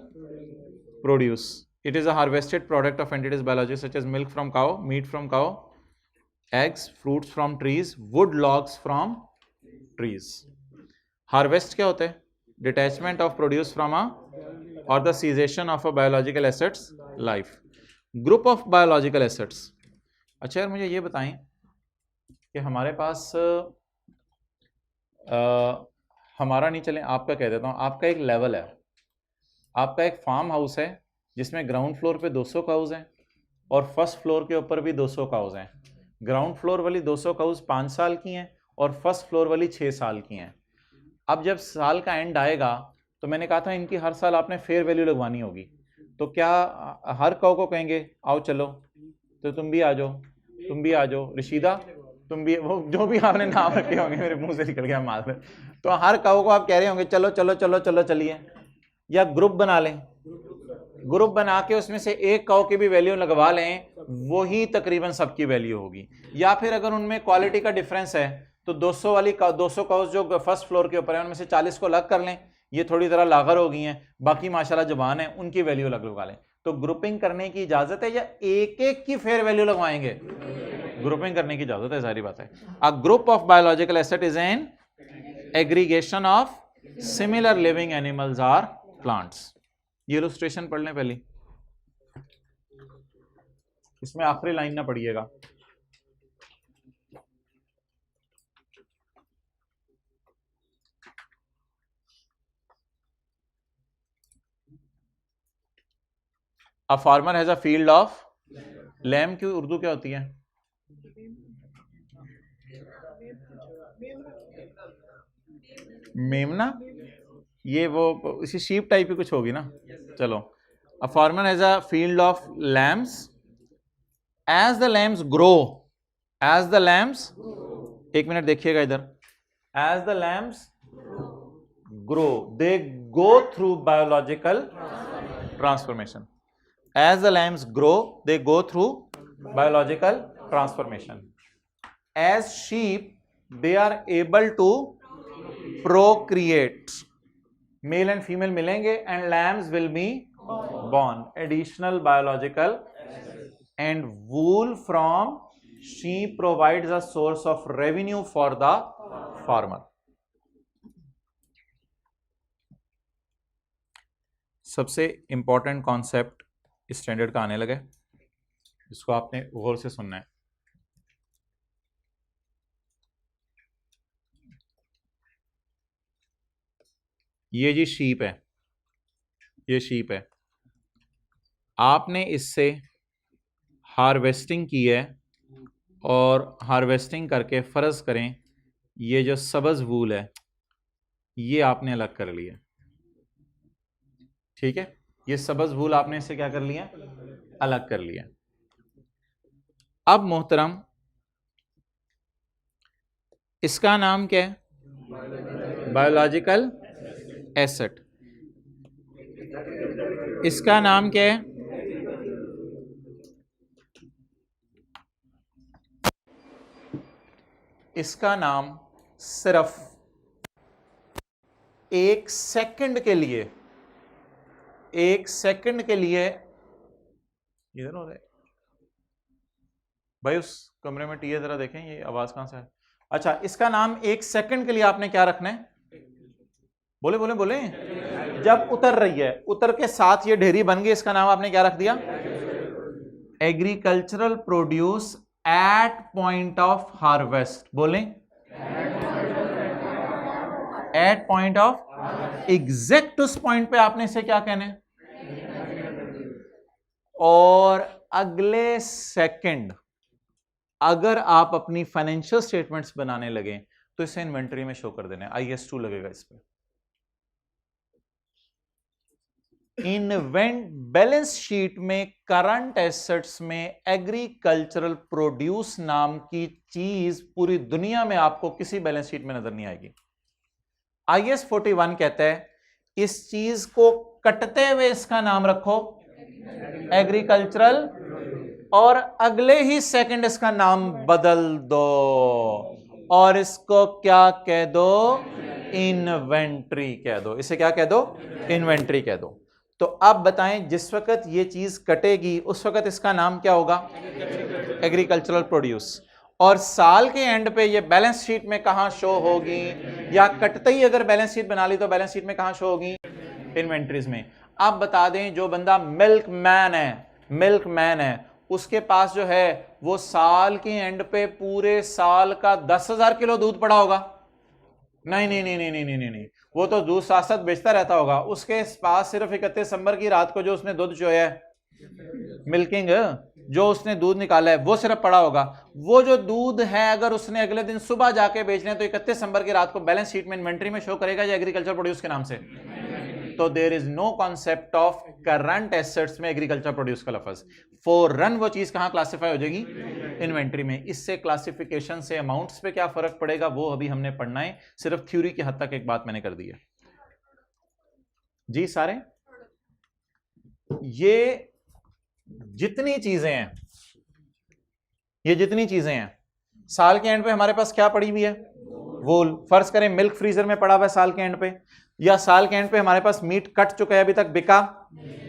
produce, it is a harvested product of entities biology such as milk from cow, meat from cow, eggs, fruits from trees, wood logs from trees. Harvest क्या होता है? Detachment of produce from a or the cessation of a biological asset's life. Group of biological assets. अच्छा यार मुझे ये बताएं कि हमारे पास हमारा नहीं चले, आपका कह देता हूँ, आपका एक लेवल है, आपका एक फार्म हाउस है जिसमें ग्राउंड फ्लोर पे 200 काउज हैं और फर्स्ट फ्लोर के ऊपर भी 200 काउज हैं। ग्राउंड फ्लोर वाली 200 काउज 5 साल की हैं और फर्स्ट फ्लोर वाली 6 साल की हैं। अब जब साल का एंड आएगा तो मैंने कहा था इनकी हर साल आपने फेयर वैल्यू लगवानी होगी। तो क्या हर कौ को कहेंगे आओ चलो, तो तुम भी आ जाओ, तुम भी आ जाओ, रशीदा तुम भी, वो जो भी आपने नाम रखे होंगे, मेरे मुंह से निकल गया माल। तो हर कौ को आप कह रहे होंगे चलो चलो चलो चलो चलिए। या ग्रुप बना लें, ग्रुप बना के उसमें से एक कौ की भी वैल्यू लगवा लें, वही तकरीबन सबकी वैल्यू होगी। या फिर अगर उनमें क्वालिटी का डिफरेंस है तो 200 वाली 200 कौस जो फर्स्ट फ्लोर के ऊपर है उनमें से 40 को अलग कर लें, ये थोड़ी तरह लागर हो गई हैं, बाकी माशाल्लाह जवान है, उनकी वैल्यू अलग लगवा लें। तो ग्रुपिंग करने की इजाजत है या एक एक की फेयर वैल्यू लगवाएंगे? ग्रुपिंग करने की इजाजत है, सारी बात है। A group of biological asset is an aggregation of similar living animals or plants. ये इलस्ट्रेशन पढ़ लें पहले, इसमें आखिरी लाइन ना पढ़िएगा। A farmer has a field of lamb की उर्दू क्या होती है? मेमना, ये वो इसी शीप टाइप की कुछ होगी ना। चलो, a farmer has a field of lambs, as the lambs grow, as the lambs, एक मिनट देखिएगा इधर, as the lambs grow they go through biological transformation. As the lambs grow, they go through biological transformation. As sheep, they are able to procreate. Male and female मिलेंगे and lambs will be born. Additional biological and wool from sheep provides a source of revenue for the farmer. सबसे important concept standard का आने लगे, इसको आपने गौर से सुनना है। ये जी शीप है, ये शीप है, आपने इससे हार्वेस्टिंग की है और हार्वेस्टिंग करके फर्ज करें ये जो सब्ज वूल है ये आपने अलग कर लिया, ठीक है, ये सब्ज वूल आपने इससे क्या कर लिया? अलग कर लिया। अब मोहतरम इसका नाम क्या है? Biological asset. इसका नाम क्या है? इसका नाम सिर्फ एक सेकंड के लिए, एक सेकंड के लिए, इधर हो रहा है भाई, उस कमरे में टीए जरा देखें ये आवाज कहां से है। अच्छा, इसका नाम एक सेकंड के लिए आपने क्या रखना है? बोले बोले बोले, जब उतर रही है, उतर के साथ ये ढेरी बन गई, इसका नाम आपने क्या रख दिया? Agricultural produce at point of harvest. बोले एट पॉइंट ऑफ, एग्जैक्ट उस पॉइंट पे आपने इसे क्या कहना है? और अगले सेकंड अगर आप अपनी फाइनेंशियल स्टेटमेंट्स बनाने लगे तो इसे इन्वेंटरी में शो कर देना है, IS2 लगेगा इस पे। बैलेंस शीट में करंट एसेट्स में एग्रीकल्चरल प्रोड्यूस नाम की चीज पूरी दुनिया में आपको किसी बैलेंस शीट में नजर नहीं आएगी। IS 41 कहता है इस चीज को कटते हुए इसका नाम रखो एग्रीकल्चरल, और अगले ही सेकंड इसका नाम बदल दो और इसको क्या कह दो? इन्वेंट्री कह दो। इसे क्या कह दो? इन्वेंट्री कह दो। तो अब बताएं, जिस वक्त ये चीज कटेगी उस वक्त इसका नाम क्या होगा? Agricultural produce. और साल के एंड पे ये बैलेंस शीट में कहां शो होगी? या कटते ही अगर बैलेंस शीट बना ली तो बैलेंस शीट में कहां शो होगी? इन्वेंट्रीज में। अब बता दें, जो बंदा मिल्कमैन है, मिल्कमैन है, उसके पास जो है वो साल के एंड पे पूरे साल का 10,000 किलो दूध पड़ा होगा? नहीं नहीं नहीं नहीं नहीं नहीं नहीं, वो तो दूध साथ साथ बेचता रहता होगा। उसके पास सिर्फ 31 दिसंबर की रात को जो उसने दूध चोया है, मिल्किंग, जो उसने दूध निकाला है वो सिर्फ पड़ा होगा। वो जो दूध है अगर उसने अगले दिन सुबह जाके बेचने तो 31 दिसंबर की रात को बैलेंस शीट में इन्वेंट्री में शो करेगा या एग्रीकल्चर प्रोड्यूस के नाम से? तो there is no concept of current assets में एग्रीकल्चर प्रोड्यूस का लफ्ज। फॉर रन वो चीज कहां क्लासिफाई हो जाएगी? इन्वेंट्री में। इससे क्लासिफिकेशन से अमाउंट्स पे क्या फर्क पड़ेगा वो अभी हमने पढ़ना है, सिर्फ थ्योरी की हद तक एक बात मैंने कर दी है जी। सारे ये जितनी चीजें हैं, ये जितनी चीजें हैं, साल के एंड पे हमारे पास क्या पड़ी हुई है? वूल। फर्ज करें मिल्क फ्रीजर में पड़ा हुआ है साल के एंड पे, या साल के एंड पे हमारे पास मीट कट चुका है, अभी तक बिका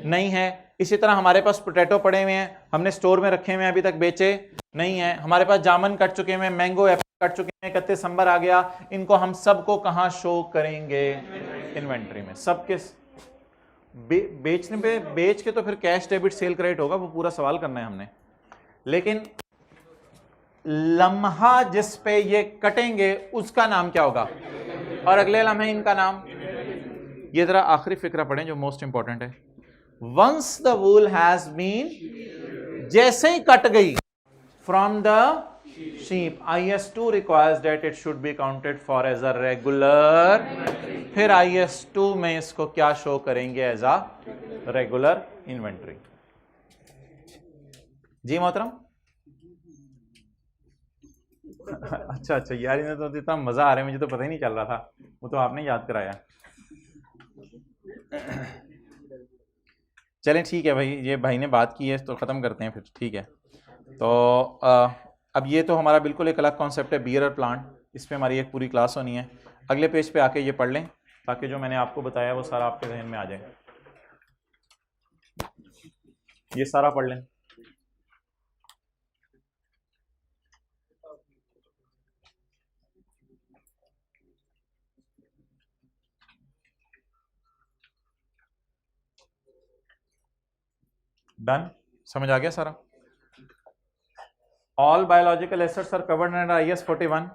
नहीं है। इसी तरह हमारे पास पोटैटो पड़े हुए हैं, हमने स्टोर में रखे हुए हैं, अभी तक बेचे नहीं है। हमारे पास जामुन कट चुके हैं, मैंगो एप्पल कट चुके हैं, 31 दिसंबर आ गया। इनको हम सबको कहां शो करेंगे? इन्वेंट्री में। सबके बेचने पे, बेच के तो फिर कैश डेबिट सेल क्रेडिट होगा, वो पूरा सवाल करना है हमने। लेकिन लम्हा जिस पे ये कटेंगे उसका नाम क्या होगा, और अगले लम्हे इनका नाम। ये जरा आखिरी फिक्रा पढ़ें जो मोस्ट इंपॉर्टेंट है। Once the wool has been, जैसे ही कट गई, from the sheep, IS2 requires that it should be counted for as a regular. फिर IS2 में इसको क्या शो करेंगे? As a regular inventory. जी मोहतरम। अच्छा अच्छा यार, इन्हें तो इतना मजा आ रहा है, मुझे तो पता ही नहीं चल रहा था, वो तो आपने याद कराया। चलें ठीक है भाई, ये भाई ने बात की है तो ख़त्म करते हैं फिर, ठीक है। तो अब ये तो हमारा बिल्कुल एक अलग कॉन्सेप्ट है, बियर प्लांट, इस पर हमारी एक पूरी क्लास होनी है। अगले पेज पे आके ये पढ़ लें ताकि जो मैंने आपको बताया वो सारा आपके जहन में आ जाए। ये सारा पढ़ लें। डन, समझ आ गया सारा? All biological assets are covered under IS 41।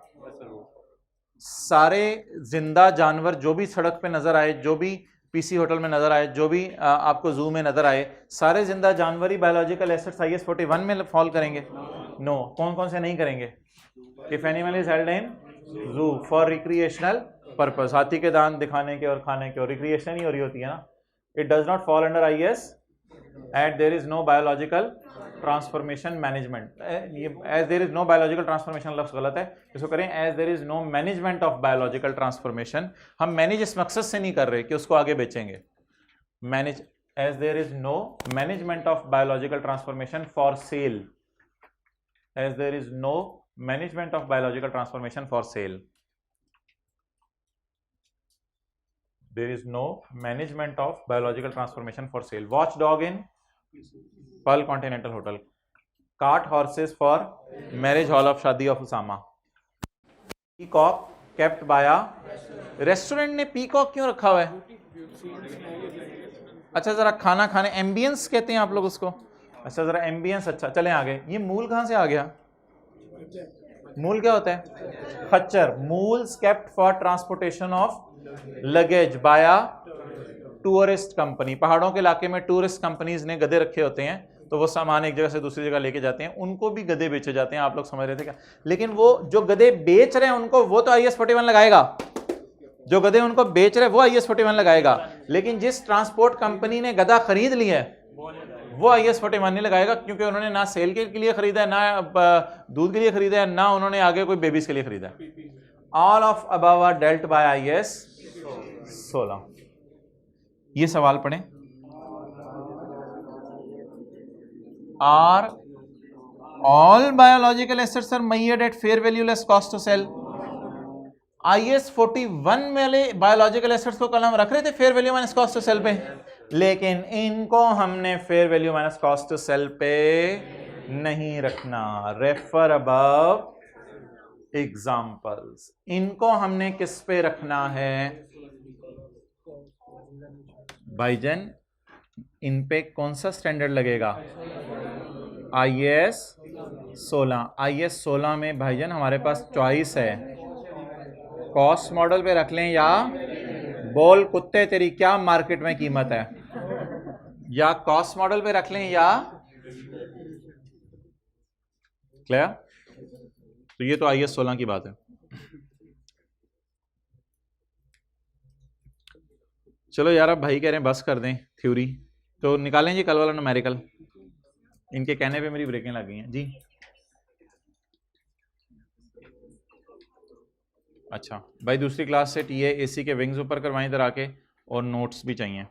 सारे जिंदा जानवर जो भी सड़क पे नजर आए, जो भी PC होटल में नजर आए, जो भी आपको जू में नजर आए, सारे जिंदा जानवर ही बायोलॉजिकल एसेट्स IS 41 में फॉल करेंगे? नो। कौन कौन से नहीं करेंगे? If animal is held in जू फॉर रिक्रिएशनल पर्पस, हाथी के दांत दिखाने के और खाने के, और रिक्रिएशन ही हो रही होती है ना, it does not fall under IS and there is no biological transformation management। ये as there is no biological transformation लफ्ज़ गलत है, इसको करें as there is no management of biological transformation। हम मैनेज इस मकसद से नहीं कर रहे कि उसको आगे बेचेंगे। Manage as there is no management of biological transformation for sale, as there is no management of biological transformation for sale, there is no management of biological transformation for sale। Watchdog in Pearl Continental Hotel, cart horses for marriage hall of शादी of Usama, peacock kept by a restaurant। ने peacock क्यों रखा हुआ है? अच्छा जरा खाना खाने, एम्बियंस कहते हैं आप लोग उसको। अच्छा जरा एम्बियंस, अच्छा चलें आगे। ये मूल कहां से आ गया? मूल क्या होता है? खच्चर। Mules kept for transportation of luggage by a tourist company. पहाड़ों के इलाके में टूरिस्ट कंपनीज ने गधे रखे होते हैं, तो वो सामान एक जगह से दूसरी जगह लेके जाते हैं, उनको भी गधे बेचे जाते हैं। आप लोग समझ रहे थे क्या? लेकिन वो जो गधे बेच रहे हैं उनको, वो तो IS 41 लगाएगा। जो गधे उनको बेच रहे हैं वो IS 41 लगाएगा, लेकिन जिस ट्रांसपोर्ट कंपनी ने गधा खरीद लिया है वो IS 41 नहीं लगाएगा, क्योंकि उन्होंने ना सेल के लिए खरीदा है, ना दूध के लिए खरीदा है, ना उन्होंने आगे कोई बेबीज के लिए खरीदा है। All of above are dealt by IS 16। ये सवाल पढ़ें। Are all biological assets are measured at fair value less cost to sell. IS 41 वाले बायोलॉजिकल एसेट्स को कल हम रख रहे थे fair value minus cost to sell पे, लेकिन इनको हमने fair value minus cost to sell पे नहीं रखना। Refer above examples. इनको हमने किस पे रखना है भाईजन? इन पे कौन सा स्टैंडर्ड लगेगा? IS 16। IS 16 में भाईजन हमारे पास चॉइस है, कॉस्ट मॉडल पे रख लें या बोल कुत्ते तेरी क्या मार्केट में कीमत है, या कॉस्ट मॉडल पे रख लें या क्लियर। तो ये तो IS 16 की बात है। चलो यार, अब भाई कह रहे हैं बस कर दें थ्योरी, तो निकालें जी कल वाला न्यूमेरिकल। इनके कहने पे मेरी ब्रेकें लग गई हैं जी। अच्छा भाई, दूसरी क्लास से टीए एसी के विंग्स ऊपर करवाएं इधर आके, और नोट्स भी चाहिए।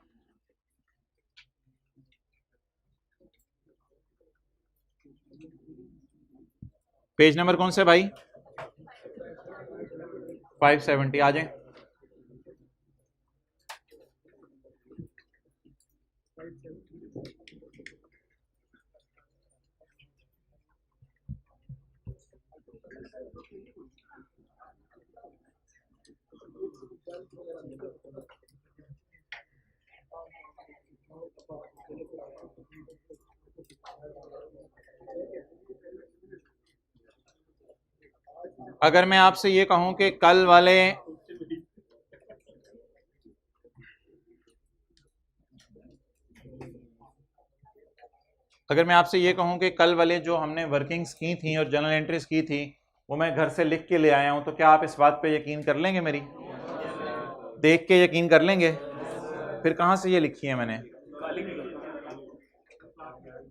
पेज नंबर कौन से भाई? 570 आ जाए। अगर मैं आपसे ये कहूं कि कल वाले कल वाले जो हमने वर्किंग्स की थी और जर्नल एंट्रीज की थी वो मैं घर से लिख के ले आया हूं, तो क्या आप इस बात पे यकीन कर लेंगे? मेरी देख के यकीन कर लेंगे? फिर कहां से ये लिखी है मैंने?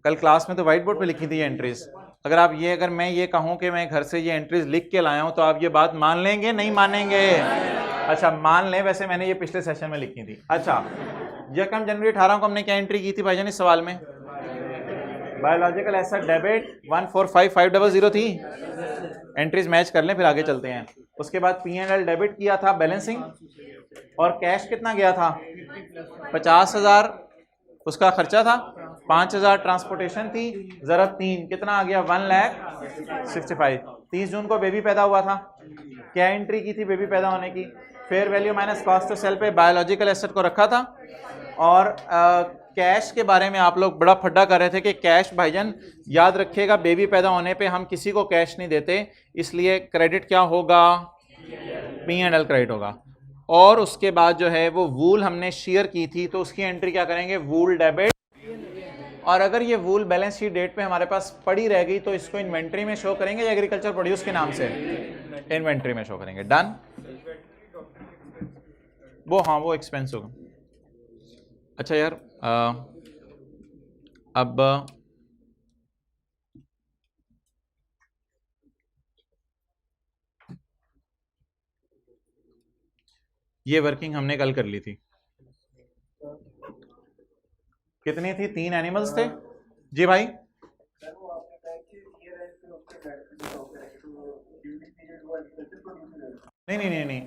कल क्लास में तो व्हाइट बोर्ड पे लिखी थी ये एंट्रीज। अगर मैं ये कहूं कि मैं घर से ये एंट्रीज लिख के लाया हूं, तो आप ये बात मान लेंगे नहीं मानेंगे? अच्छा मान लें, वैसे मैंने ये पिछले सेशन में लिखी थी। अच्छा, 1 जनवरी 18 को हमने क्या एंट्री की थी भाईजान इस सवाल में? बायोलॉजिकल एसेट डेबिट 145,500 थी। एंट्रीज मैच कर लें फिर आगे चलते हैं। उसके बाद P&L डेबिट किया था बैलेंसिंग, और कैश कितना गया था? 50,000 उसका खर्चा था, 5,000 ट्रांसपोर्टेशन थी, ज़रब 3 कितना आ गया? 1,65,000। 30 जून को बेबी पैदा हुआ था, क्या एंट्री की थी बेबी पैदा होने की? Fair value minus cost of sale पे बायोलॉजिकल एसेट को रखा था। और कैश के बारे में आप लोग बड़ा फड्डा कर रहे थे कि कैश भाईजान याद रखिएगा, बेबी पैदा होने पे हम किसी को कैश नहीं देते, इसलिए क्रेडिट क्या होगा? P&L क्रेडिट होगा। और उसके बाद जो है वो वूल हमने शेयर की थी, तो उसकी एंट्री क्या करेंगे? वूल डेबिट। और अगर ये वूल बैलेंस शीट डेट पे हमारे पास पड़ी रह गई तो इसको इन्वेंट्री में शो करेंगे या एग्रीकल्चर प्रोड्यूस के नाम से? इन्वेंट्री में शो करेंगे। डन। वो एक्सपेंस होगा। अच्छा यार, अब ये वर्किंग हमने कल कर ली थी। कितनी थी? 3 एनिमल्स थे जी भाई। नहीं,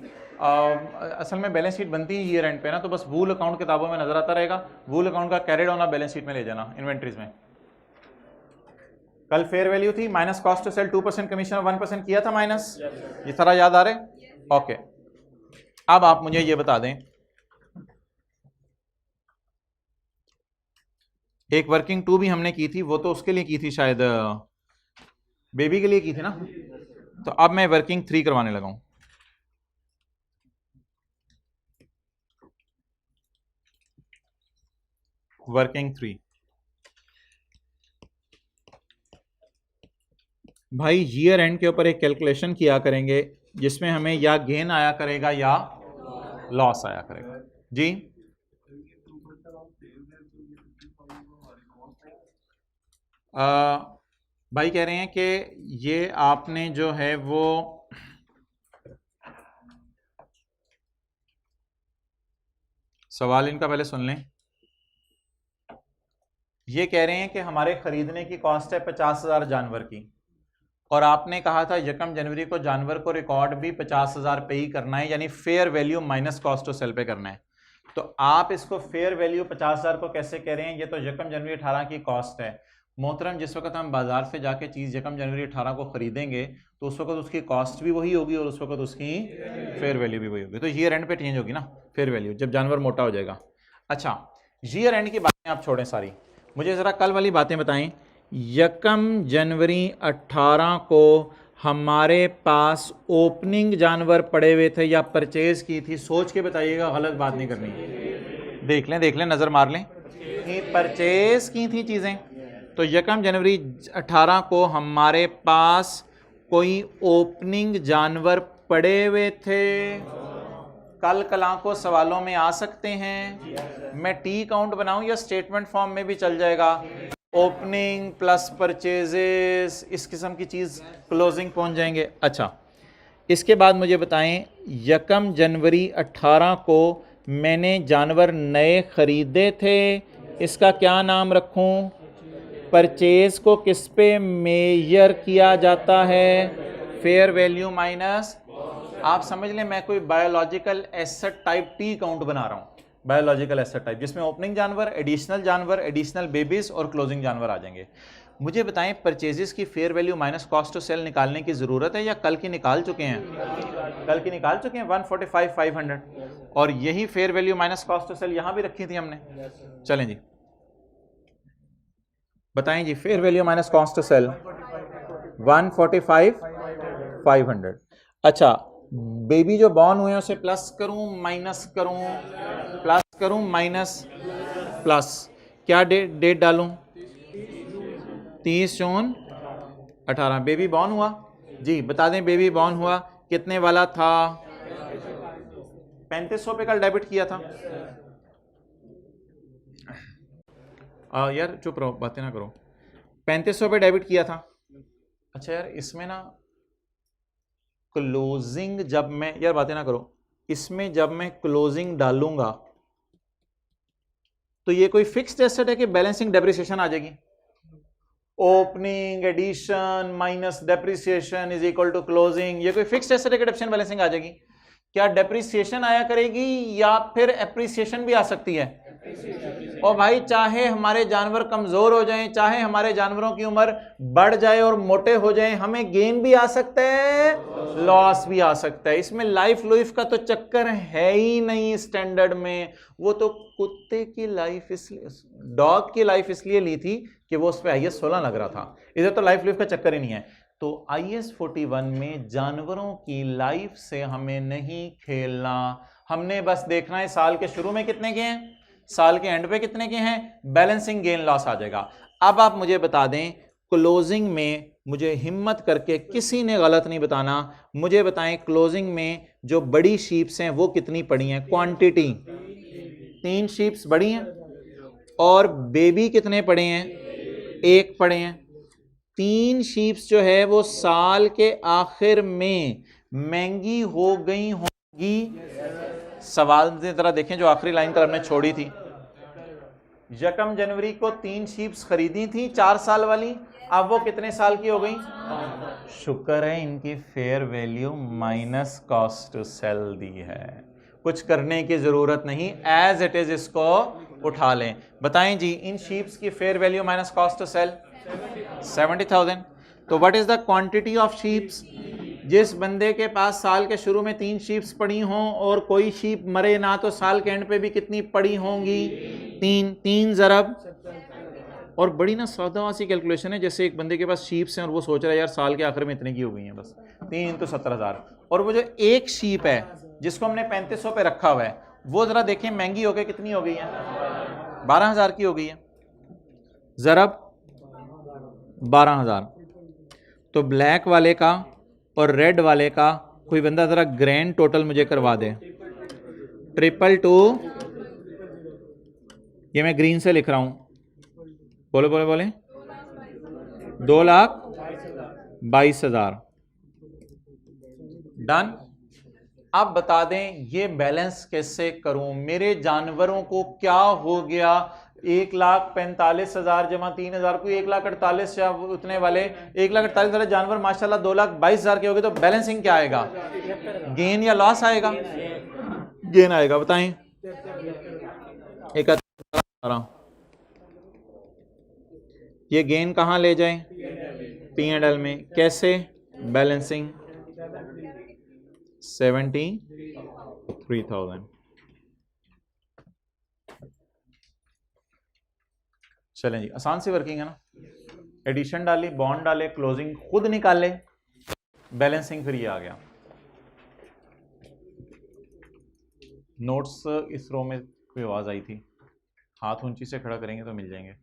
असल में बैलेंस शीट बनती है ईयर एंड पे ना, तो बस वूल अकाउंट किताबों में नजर आता रहेगा। वूल अकाउंट का कैरिड ऑन बैलेंस शीट में ले जाना इन्वेंट्रीज में। कल फेयर वैल्यू थी minus cost to sell 2% commission और 1% किया था माइनस। ये सारा याद आ रहा है? ओके, अब आप मुझे ये बता दें, एक वर्किंग 2 भी हमने की थी, वो तो उसके लिए की थी शायद, बेबी के लिए की थी ना। तो अब मैं वर्किंग 3 करवाने लगा हूं। वर्किंग 3 भाई ईयर एंड के ऊपर एक कैलकुलेशन किया करेंगे जिसमें हमें या गेन आया करेगा या लॉस आया करेगा जी। भाई कह रहे हैं कि ये आपने जो है वो सवाल इनका पहले सुन लें। ये कह रहे हैं कि हमारे खरीदने की कॉस्ट है 50,000 जानवर की, और आपने कहा था 1 जनवरी को जानवर को रिकॉर्ड भी 50,000 पे ही करना है, यानी fair value minus cost of sale पे करना है। तो आप इसको फेयर वैल्यू 50,000 को कैसे कह रहे हैं? ये तो 1 जनवरी 18 की कॉस्ट है मोहतरम। जिस वक्त हम बाजार से जाके चीज़ 1 जनवरी 18 को खरीदेंगे तो उस वक्त उसकी कॉस्ट भी वही होगी और उस वक्त उसकी फेयर वैल्यू भी वही होगी। तो ईयर एंड पे चेंज होगी ना फेयर वैल्यू, जब जानवर मोटा हो जाएगा। अच्छा, ईयर एंड की बातें आप छोड़ें सारी, मुझे ज़रा कल वाली बातें बताएं। 1 जनवरी 18 को हमारे पास ओपनिंग जानवर पड़े हुए थे या परचेज की थी? सोच के बताइएगा, गलत बात नहीं करनी। देख लें, नज़र मार लें कि परचेज की थी चीज़ें। तो 1 जनवरी 18 को हमारे पास कोई ओपनिंग जानवर पड़े हुए थे? कल कला को सवालों में आ सकते हैं। मैं टी काउंट बनाऊं या स्टेटमेंट फॉर्म में भी चल जाएगा? ओपनिंग प्लस परचेजेस, इस किस्म की चीज क्लोजिंग पहुंच जाएंगे। अच्छा, इसके बाद मुझे बताएं, 1 जनवरी 18 को मैंने जानवर नए खरीदे थे, इसका क्या नाम रखूं? परचेज को किस पे मेजर किया जाता है? फेयर वैल्यू माइनस, आप समझ लें मैं कोई biological asset type T account बना रहा हूं, बायोलॉजिकल एसेट टाइप, जिसमें ओपनिंग जानवर, एडिशनल बेबीज और क्लोजिंग जानवर आ जाएंगे। मुझे बताएं, परचेजेस की fair value minus cost to sell निकालने की जरूरत है या कल की निकाल चुके हैं? कल की निकाल चुके हैं, 145 500, और यही fair value minus cost to sell यहां भी रखी थी हमने। चलें जी, बताएं जी, fair value minus cost to sell 145 500। अच्छा, बेबी जो बॉर्न हुए हैं उसे प्लस करूं माइनस करूं? प्लस करूं माइनस प्लस, क्या डेट डालूं? 30 जून 18। बेबी बॉर्न हुआ जी, बता दें बेबी बॉर्न हुआ कितने वाला था? 3500 पे कल डेबिट किया था। यार चुप रहो, बातें ना करो। 3500 पे डेबिट किया था। अच्छा यार, इसमें ना क्लोजिंग जब मैं, यार बातें ना करो, इसमें जब मैं क्लोजिंग डालूंगा तो ये कोई फिक्स्ड एसेट है कि बैलेंसिंग डेप्रिसिएशन आ जाएगी? Opening addition minus depreciation is equal to closing, ये कोई फिक्स्ड एसेट है कि डेप्रिसिएशन बैलेंसिंग आ जाएगी? क्या डेप्रिसिएशन आया करेगी या फिर एप्रिसिएशन भी आ सकती है? और भाई चाहे हमारे जानवर कमजोर हो जाएं, चाहे हमारे जानवरों की उम्र बढ़ जाए और मोटे हो जाएं, हमें गेन भी आ सकता है, लॉस भी आ सकता है। इसमें लाइफ लुइफ का तो चक्कर है ही नहीं स्टैंडर्ड में। वो तो कुत्ते की लाइफ इसलिए, डॉग की लाइफ इसलिए ली थी कि वो उस पर IS 16 लग रहा था, इधर तो लाइफ लुइफ का चक्कर ही नहीं है। तो IS 41 में जानवरों की लाइफ से हमें नहीं खेलना, हमने बस देखना है साल के शुरू में कितने के हैं, साल के एंड पे कितने के हैं, बैलेंसिंग गेन लॉस आ जाएगा। अब आप मुझे बता दें, क्लोजिंग में मुझे हिम्मत करके किसी ने गलत नहीं बताना, मुझे बताएं क्लोजिंग में जो बड़ी शीप्स हैं वो कितनी पड़ी हैं? क्वांटिटी 3 शीप्स बड़ी हैं, और बेबी कितने पड़े हैं? 1 पड़े हैं। 3 शीप्स जो है वो साल के आखिर में महंगी हो गई होंगी। सवाल से जरा देखें जो आखिरी लाइन कर हमने छोड़ी थी। 1 जनवरी को 3 शीप्स खरीदी थी 4 साल वाली, अब वो कितने साल की हो गई? शुक्र है इनकी fair value minus cost to sell दी है, कुछ करने की जरूरत नहीं, एज इट इज इसको उठा लें। बताएं जी, इन शीप्स की fair value minus cost to sell 70,000। तो what is the quantity of sheeps? जिस बंदे के पास साल के शुरू में 3 शीप्स पड़ी हों और कोई शीप मरे ना, तो साल के एंड पे भी कितनी पड़ी होंगी? 3 ज़रब, और बड़ी ना सौदा सी कैलकुलेशन है, जैसे एक बंदे के पास शीप्स हैं और वो सोच रहा है यार साल के आखिर में इतने की हो गई हैं, बस 3 तो 70,000। और वो जो एक शीप है जिसको हमने 3500 पे रखा हुआ है, वो जरा देखें महंगी हो गई कितनी हो गई है? 12,000 की हो गई है, ज़रब 12,000। तो ब्लैक वाले का और रेड वाले का कोई बंदा जरा ग्रैंड टोटल मुझे करवा दे। 222, ये मैं ग्रीन से लिख रहा हूं, बोले बोले बोले, 2,22,000। डन। अब बता दें ये बैलेंस कैसे करूं, मेरे जानवरों को क्या हो गया? 1,45,000 जमा 3,000 को 1,48,000 या उतने वाले 1,48,000 जानवर माशाल्लाह 2,22,000 के हो गए, तो बैलेंसिंग क्या आएगा? गेन या लॉस आएगा? गेन आएगा। बताएं 71। ये गेन कहां ले जाएं? P&L में। कैसे? बैलेंसिंग 73,000। चलें जी, आसान सी वर्किंग है ना। एडिशन डाली, बॉन्ड डाले, क्लोजिंग खुद निकाले, बैलेंसिंग फिर ये आ गया। नोट्स इस रो में कोई आवाज आई थी, हाथ ऊंची से खड़ा करेंगे तो मिल जाएंगे।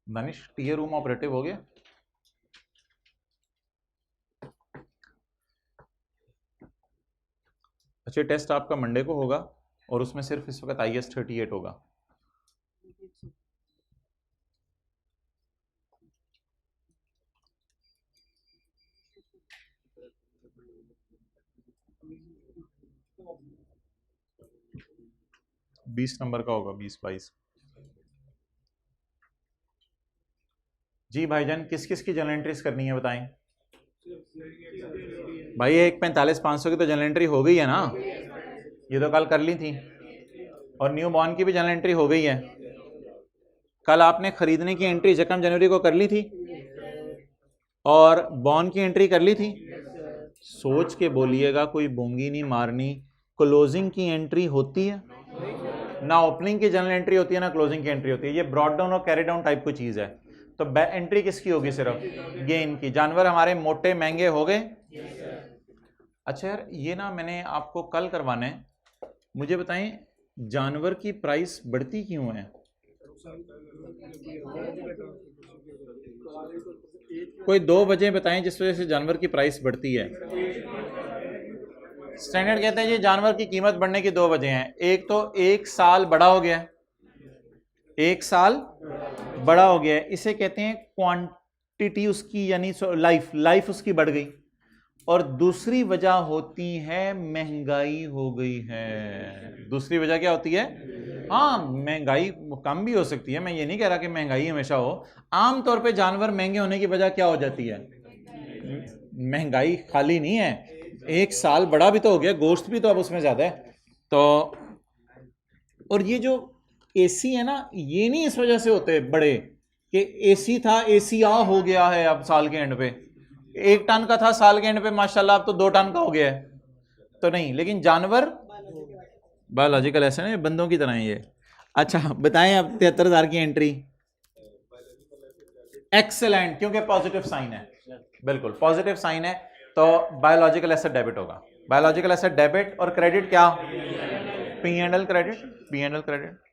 दानिश टीए रूम ऑपरेटिव हो गया? अच्छा, टेस्ट आपका मंडे को होगा और उसमें सिर्फ इस वक्त IS-38 होगा। बीस नंबर का होगा, 20-22। जी भाईजान, किस किस की जर्नल एंट्रीज करनी है बताएं। भाई एक 45,500 की तो जर्नल एंट्री हो गई है ना, ये तो कल कर ली थी। और न्यू बॉर्न की भी जर्नल एंट्री हो गई है। कल आपने खरीदने की एंट्री 1 जनवरी को कर ली थी और बॉर्न की एंट्री कर ली थी। सोच के बोलिएगा, कोई बोंगी नहीं मारनी। क्लोजिंग की एंट्री होती है ना, ओपनिंग की जर्नल एंट्री होती है ना क्लोजिंग की एंट्री होती है। ये ब्रॉड डाउन और कैरी डाउन टाइप की चीज है। तो एंट्री किसकी होगी? सिर्फ गेन की। जानवर हमारे मोटे महंगे हो गए। अच्छा यार, ये ना मैंने आपको कल करवाना है। मुझे बताएं, जानवर की प्राइस बढ़ती क्यों है? कोई 2 वजह बताएं जिस वजह से जानवर की प्राइस बढ़ती है। स्टैंडर्ड कहते हैं जी जानवर की कीमत बढ़ने की 2 वजह हैं। एक तो 1 साल बड़ा हो गया, 1 साल बड़ा हो गया है, इसे कहते हैं क्वांटिटी उसकी, यानी लाइफ उसकी बढ़ गई। और दूसरी वजह होती है महंगाई हो गई है। दूसरी वजह क्या होती है? हाँ, महंगाई कम भी हो सकती है, मैं ये नहीं कह रहा कि महंगाई हमेशा हो। आमतौर पे जानवर महंगे होने की वजह क्या हो जाती है? महंगाई खाली नहीं है, 1 साल बड़ा भी तो हो गया, गोश्त भी तो अब उसमें ज्यादा है। तो और ये जो एसी है ना, ये नहीं इस वजह से होते बड़े कि एसी था, एसी हो गया है अब साल के एंड पे। 1 टन का था, साल के एंड पे माशाल्लाह अब तो 2 टन का हो गया है। तो नहीं, लेकिन जानवर बायोलॉजिकल ऐसे नहीं, बंदों की तरह है ये। अच्छा बताएं, अब 73,000 की एंट्री। एक्सेलेंट, क्योंकि पॉजिटिव साइन है। बिल्कुल पॉजिटिव साइन है, तो बायोलॉजिकल एसेट डेबिट होगा। बायोलॉजिकल एसेट डेबिट और क्रेडिट क्या? P&L credit. P&L credit.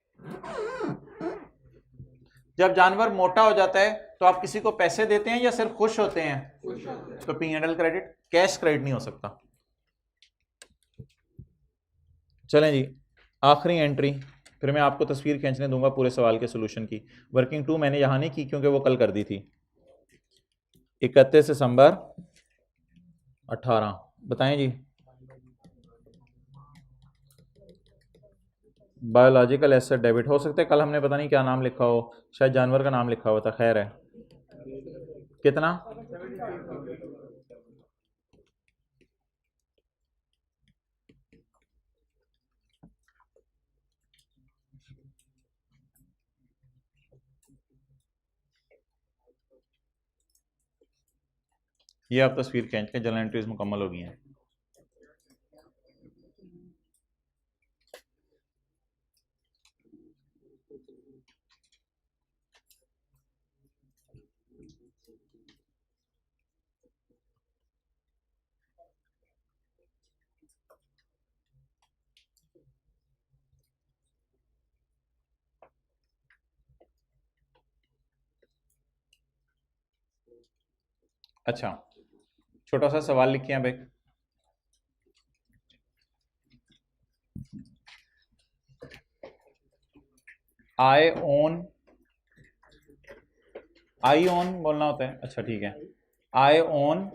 जब जानवर मोटा हो जाता है तो आप किसी को पैसे देते हैं या सिर्फ खुश होते हैं? तो P&L क्रेडिट, कैश क्रेडिट नहीं हो सकता। चलें जी, आखिरी एंट्री, फिर मैं आपको तस्वीर खींचने दूंगा पूरे सवाल के सोल्यूशन की। वर्किंग 2 मैंने यहां नहीं की क्योंकि वो कल कर दी थी। 31 दिसंबर 18, बताएं जी। बायोलॉजिकल एसेट डेबिट हो सकता है, कल हमने पता नहीं क्या नाम लिखा हो, शायद जानवर का नाम लिखा हुआ था, खैर है। कितना? ये आप तस्वीर खींच के, जर्नल एंट्रीज मुकम्मल हो गई हैं। अच्छा, छोटा सा सवाल लिखिए भाई। आई ओन, आई ओन बोलना होता है, अच्छा ठीक है। आई ओन,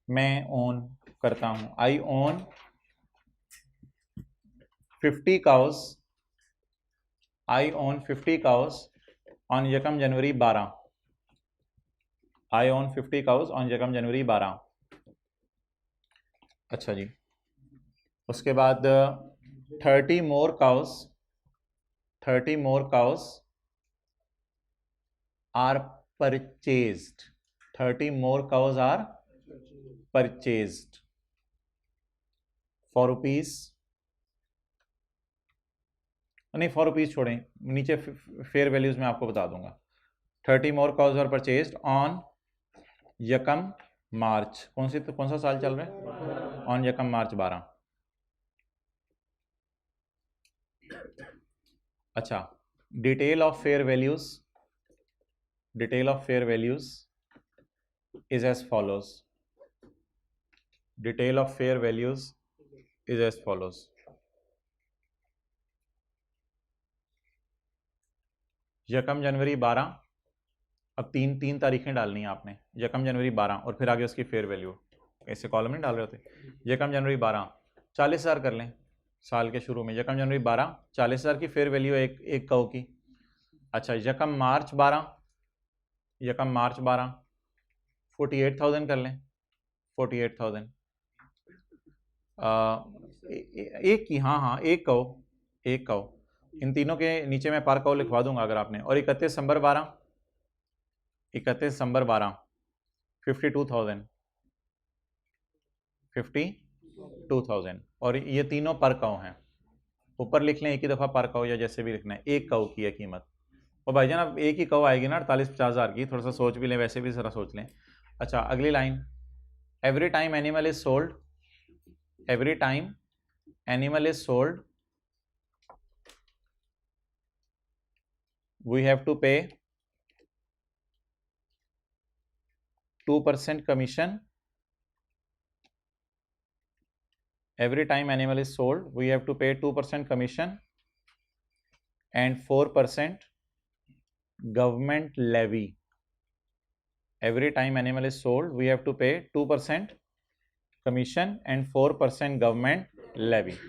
मैं ओन करता हूं, I own 50 cows, I own 50 cows on यकम जनवरी 12। आई ओन 50 cows ऑन यकम जनवरी 12। अच्छा जी, उसके बाद 30 more cows, 30 more cows are purchased, 30 more cows are purchased for rupees, नहीं फॉर रुपीज छोड़ें, नीचे फेयर वैल्यूज में आपको बता दूंगा। 30 मोर काउज आर परचेज्ड ऑन यकम मार्च, कौन सा साल चल रहा है? ऑन यकम मार्च 12। अच्छा, detail of fair values, detail of fair values is as follows, detail of fair values is as follows. यकम जनवरी 12, अब तीन तारीखें डालनी है आपने, यकम जनवरी 12 और फिर आगे उसकी फेयर वैल्यू, ऐसे कॉलम नहीं डाल रहे होते। यकम जनवरी 12 40,000 कर लें साल के शुरू में, यकम जनवरी 12 40,000 की फेयर वैल्यू एक कौ की। अच्छा यकम मार्च 12, यकम मार्च 12 48,000 कर लें, 48,000 एक की, हाँ एक कौ, एक कौ। इन तीनों के नीचे मैं पर कौ लिखवा दूंगा अगर आपने। और 31 दिसंबर 12, 31 दिसंबर 12 52,000, 52,000। और ये तीनों पर कौ हैं, ऊपर लिख लें एक ही दफ़ा पर कौ या जैसे भी लिखना है, एक कौ की है कीमत। और भाईजान अब एक ही कौ आएगी ना 48-50 हज़ार की, थोड़ा सा सोच भी लें, वैसे भी ज़रा सोच लें। अच्छा अगली line, every time animal is sold, every time animal is sold we have to pay 2% commission. Every time animal is sold we have to pay 2% commission and 4% government levy. Every time animal is sold we have to pay 2% commission and 4% government levy.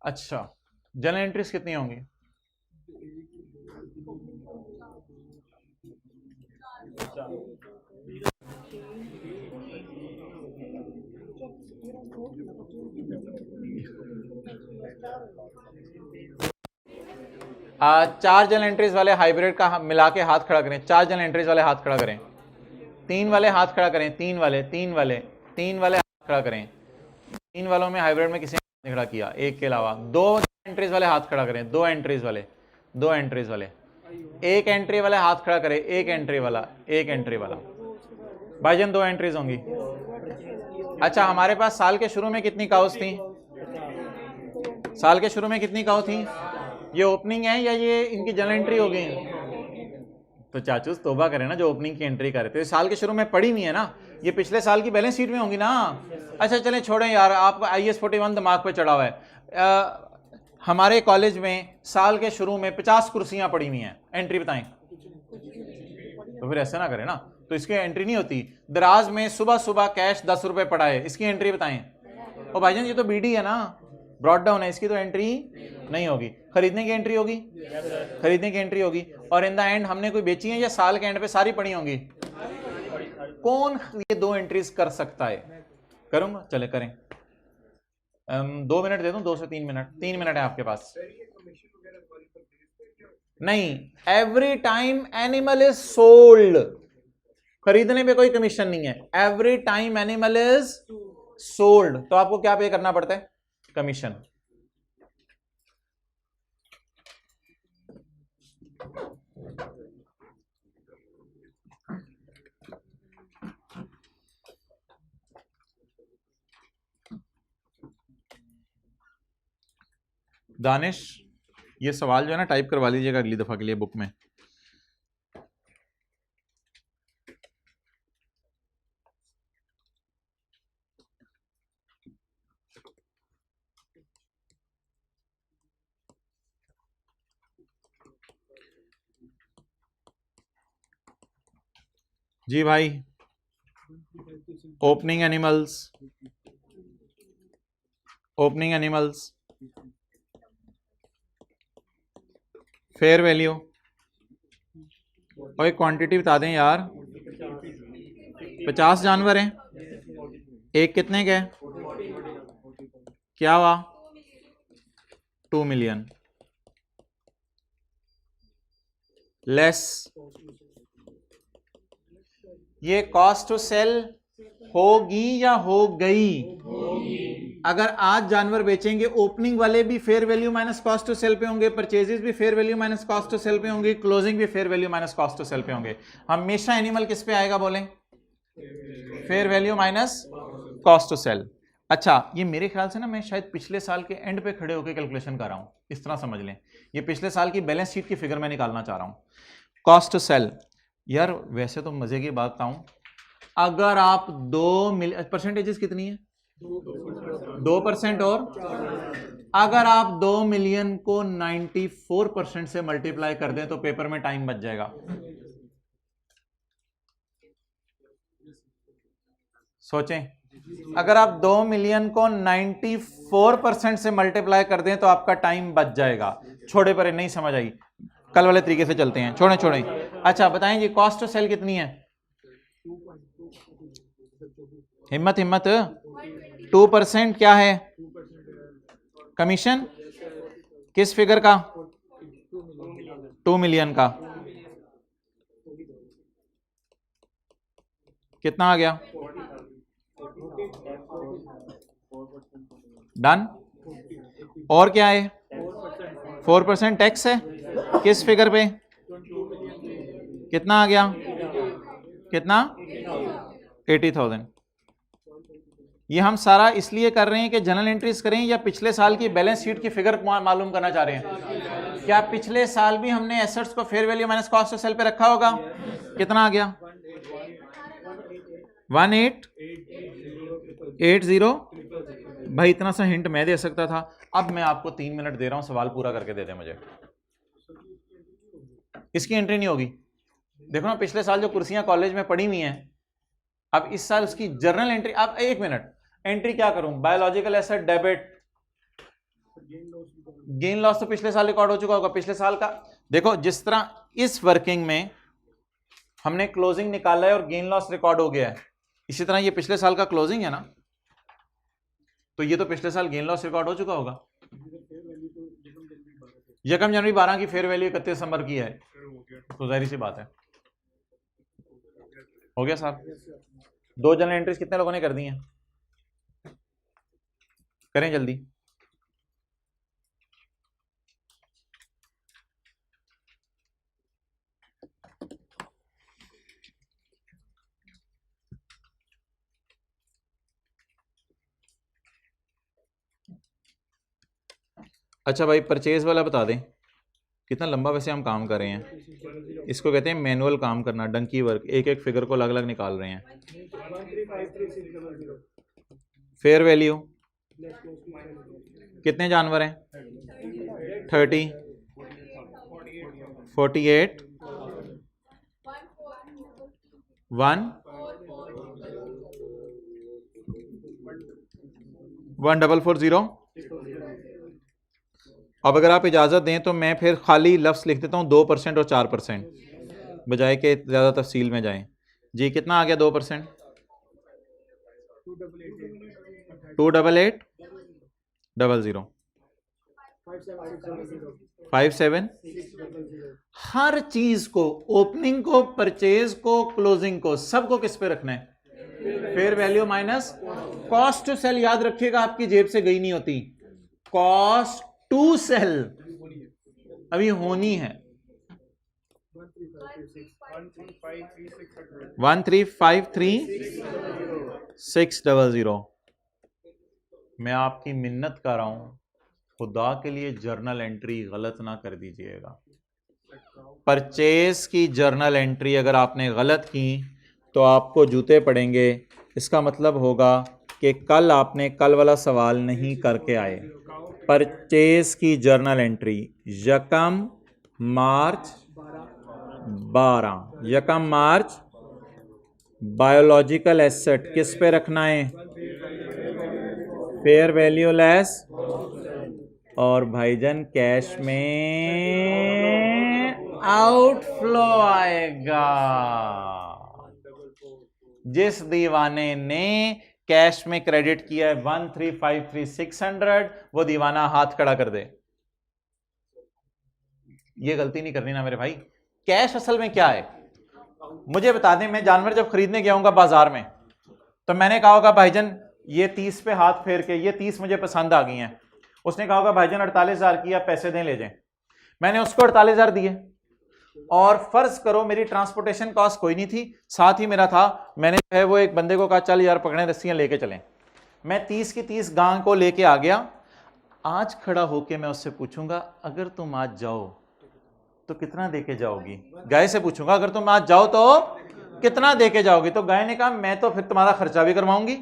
अच्छा journal entries कितनी होंगी? चार journal entries वाले hybrid का मिला के हाथ खड़ा करें, चार जर्नल एंट्रीज वाले हाथ खड़ा करें, तीन वाले हाथ खड़ा करें, तीन वाले हाथ खड़ा करें। तीन वालों में हाइब्रिड में किसी ने खड़ा किया एक के अलावा। दो एंट्रीज वाले हाथ खड़ा करें, दो एंट्रीज वाले, एक एंट्री वाले हाथ खड़ा करें, एक एंट्री वाला। भाईजान दो एंट्रीज होंगी। अच्छा हमारे पास साल के शुरू में कितनी काउस थी? साल के शुरू में कितनी काउ थी? ये ओपनिंग है या ये इनकी जनरल एंट्री हो गई? तो चाचू तौबा करें ना, जो ओपनिंग की एंट्री करे तो साल के शुरू में पड़ी हुई है ना, ये पिछले साल की बैलेंस शीट में होंगी ना। अच्छा चलें छोड़ें यार, आपका IAS 41 दिमाग पे चढ़ा हुआ है। हमारे कॉलेज में साल के शुरू में 50 कुर्सियां पड़ी हुई हैं, एंट्री बताएं। तो फिर ऐसा ना करें ना, तो इसकी एंट्री नहीं होती। दराज में सुबह सुबह कैश 10 रुपए पड़ा है, इसकी एंट्री बताएं। और भाईजान ये तो BD है ना, ब्रॉड डाउन है, इसकी तो एंट्री नहीं होगी। खरीदने की एंट्री होगी, खरीदने की एंट्री होगी। और इन द एंड हमने कोई बेची है या साल के एंड पे सारी पड़ी होंगी? कौन ये दो एंट्रीज कर सकता है? करूंगा, चले करें। 2 मिनट दे दूं, 2 से 3 मिनट, 3 मिनट है आपके पास। नहीं, every time animal is sold, खरीदने पे कोई कमीशन नहीं है। Every time animal is sold तो आपको क्या पे करना पड़ता है? कमीशन। दानिश ये सवाल जो है ना टाइप करवा लीजिएगा अगली दफा के लिए बुक में। जी भाई, opening animals, opening animals, fair value और एक क्वांटिटी बता दें यार। 50 जानवर हैं, एक कितने के? क्या हुआ? 2 मिलियन। लेस ये कॉस्ट टू सेल होगी या हो गई? अगर आज जानवर बेचेंगे, ओपनिंग वाले भी fair value minus cost to sell पे होंगे, परचेजेस भी fair value minus cost to sell पे होंगे, क्लोजिंग भी fair value minus cost to sell पे होंगे। हमेशा एनिमल किस पे आएगा बोलें? Fair value minus cost to sell. अच्छा, ये मेरे ख्याल से ना मैं शायद पिछले साल के एंड पे खड़े होकर कैलकुलेशन कर रहा हूँ, इस तरह समझ लें। ये पिछले साल की बैलेंस शीट की फिगर मैं निकालना चाह रहा हूँ। कॉस्ट टू सेल, यार वैसे तो मजे की बात बताऊं, अगर आप 2 मिलियन, परसेंटेजेस कितनी है 2% और अगर आप 2 मिलियन को 94% से मल्टीप्लाई कर दें तो पेपर में टाइम बच जाएगा। सोचें, अगर आप 2 मिलियन को 94% से मल्टीप्लाई कर दें तो आपका टाइम बच जाएगा। छोड़े परे, नहीं समझ आई, कल वाले तरीके से चलते हैं, छोड़ें छोड़ें। अच्छा बताएं जी, कॉस्ट टू सेल कितनी है? हिम्मत हिम्मत, 2% क्या है? कमीशन किस फिगर का? 2 मिलियन का। कितना आ गया? डन। और क्या है? 4% टैक्स है किस फिगर पे? कितना आ गया? कितना? 80,000। ये हम सारा इसलिए कर रहे हैं कि जनरल एंट्रीज करें या पिछले साल की बैलेंस शीट की फिगर मालूम करना चाह रहे हैं? क्या पिछले साल भी हमने एसेट्स को fair value minus cost of sale पे रखा होगा? कितना आ गया? 1880। भाई इतना सा हिंट मैं दे सकता था। अब मैं आपको 3 मिनट दे रहा हूं, सवाल पूरा करके दे दे मुझे। इसकी एंट्री नहीं होगी। देखो ना, पिछले साल जो कुर्सियां कॉलेज में पड़ी हुई हैं, अब इस साल उसकी जर्नल एंट्री। अब 1 मिनट, एंट्री क्या करूं? Biological asset debit, gain loss तो पिछले साल रिकॉर्ड हो चुका होगा। पिछले साल का देखो, जिस तरह इस वर्किंग में हमने क्लोजिंग निकाला है और गेन लॉस रिकॉर्ड हो गया है, इसी तरह ये पिछले साल का क्लोजिंग है ना, तो ये तो पिछले साल गेन लॉस रिकॉर्ड हो चुका होगा। 1 जनवरी 12 की फेयर वैल्यू 31 दिसंबर की है, तो जाहिर सी बात है हो गया साहब। 2 जनरल एंट्रीज कितने लोगों ने कर दी हैं? करें जल्दी। अच्छा भाई, परचेज वाला बता दें, कितना लंबा वैसे हम काम कर रहे हैं। इसको कहते हैं मैनुअल काम करना, डंकी वर्क, एक एक फिगर को अलग अलग निकाल रहे हैं। फेयर वैल्यू कितने जानवर हैं? 30, 48, 1440। अब अगर आप इजाज़त दें तो मैं फिर खाली लफ्ज़ लिख देता हूँ 2% और 4%, बजाय के ज़्यादा तफसील में जाएं। जी कितना आ गया 2%? 28800 57। हर चीज को, ओपनिंग को, परचेज को, क्लोजिंग को, सबको किस पे रखना है? Fair value minus cost to sell. याद रखिएगा, आपकी जेब से गई नहीं होती। कॉस्ट टू सेल अभी होनी है 1353600। मैं आपकी मिन्नत कर रहा हूं, खुदा के लिए जर्नल एंट्री गलत ना कर दीजिएगा। परचेज की जर्नल एंट्री अगर आपने गलत की तो आपको जूते पड़ेंगे। इसका मतलब होगा कि कल आपने कल वाला सवाल नहीं करके आए। परचेज की जर्नल एंट्री 1 मार्च 12, 1 मार्च बायोलॉजिकल एसेट किस पे रखना है? Fair value less. और भाईजान कैश में आउटफ्लो आएगा। जिस दीवाने ने कैश में क्रेडिट किया है 1353600, वो दीवाना हाथ खड़ा कर दे। ये गलती नहीं करनी ना मेरे भाई। कैश असल में क्या है मुझे बता दें। मैं जानवर जब खरीदने गया हूं बाजार में, तो मैंने कहा होगा भाईजान ये 30 पे हाथ फेर के, ये 30 मुझे पसंद आ गई हैं। उसने कहा होगा भाईजान 48,000 की आप पैसे दें ले जाएं। मैंने उसको 48,000 दिए, और फर्ज करो मेरी ट्रांसपोर्टेशन कॉस्ट कोई नहीं थी, साथ ही मेरा था, मैंने जो है वो एक बंदे को कहा चल यार पकड़े रस्सियां लेके चलें। मैं 30 की 30 गां को लेके आ गया। आज खड़ा होके मैं उससे पूछूंगा अगर तुम आज जाओ तो कितना देके जाओगी? गाय से पूछूंगा अगर तुम आज जाओ तो कितना देके जाओगी? तो गाय ने कहा मैं तो फिर तुम्हारा खर्चा भी करवाऊंगी।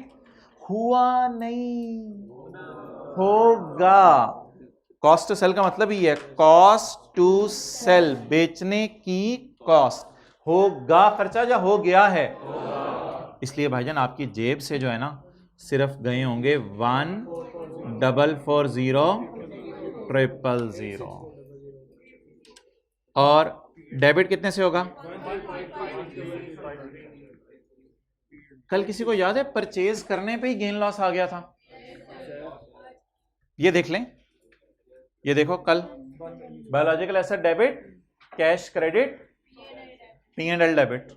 हुआ नहीं, होगा। कॉस्ट टू सेल का मतलब ही है, कॉस्ट टू सेल, बेचने की कॉस्ट। होगा खर्चा या हो गया है? इसलिए भाईजान आपकी जेब से जो है ना सिर्फ गए होंगे 1,440,000 और डेबिट कितने से होगा? कल किसी को याद है परचेज करने पे ही गेन लॉस आ गया था? ये देख लें, ये देखो कल biological asset debit, cash credit, P&L debit.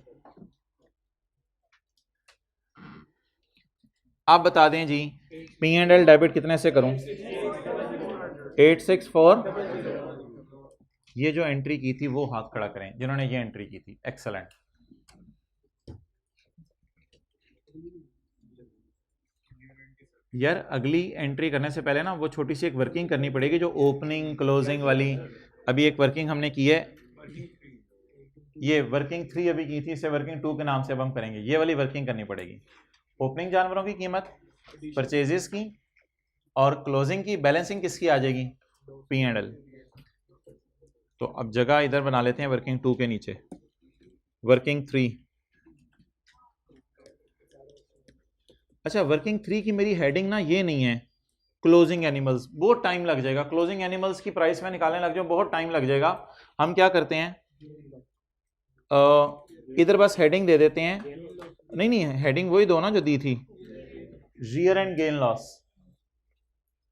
आप बता दें जी P&L डेबिट कितने से करूं? 864। ये जो एंट्री की थी वो हाथ खड़ा करें जिन्होंने ये एंट्री की थी। एक्सेलेंट। यार अगली एंट्री करने से पहले ना वो छोटी सी एक वर्किंग करनी पड़ेगी, जो ओपनिंग क्लोजिंग वाली। अभी एक वर्किंग हमने की है, ये वर्किंग 3 अभी की थी, इसे वर्किंग 2 के नाम से अब हम करेंगे। ये वाली वर्किंग करनी पड़ेगी। ओपनिंग जानवरों की कीमत, परचेजेस की और क्लोजिंग की बैलेंसिंग किसकी आ जाएगी? P&L। तो अब जगह इधर बना लेते हैं वर्किंग 2 के नीचे, वर्किंग 3। अच्छा, वर्किंग 3 की मेरी हेडिंग ना ये नहीं है क्लोजिंग एनिमल्स, बहुत टाइम लग जाएगा। क्लोजिंग एनिमल्स की प्राइस में निकालने लग जाओ बहुत टाइम लग जाएगा। हम क्या करते हैं, इधर बस हेडिंग दे देते हैं। नहीं नहीं, हेडिंग वही दो ना जो दी थी, rear and gain loss.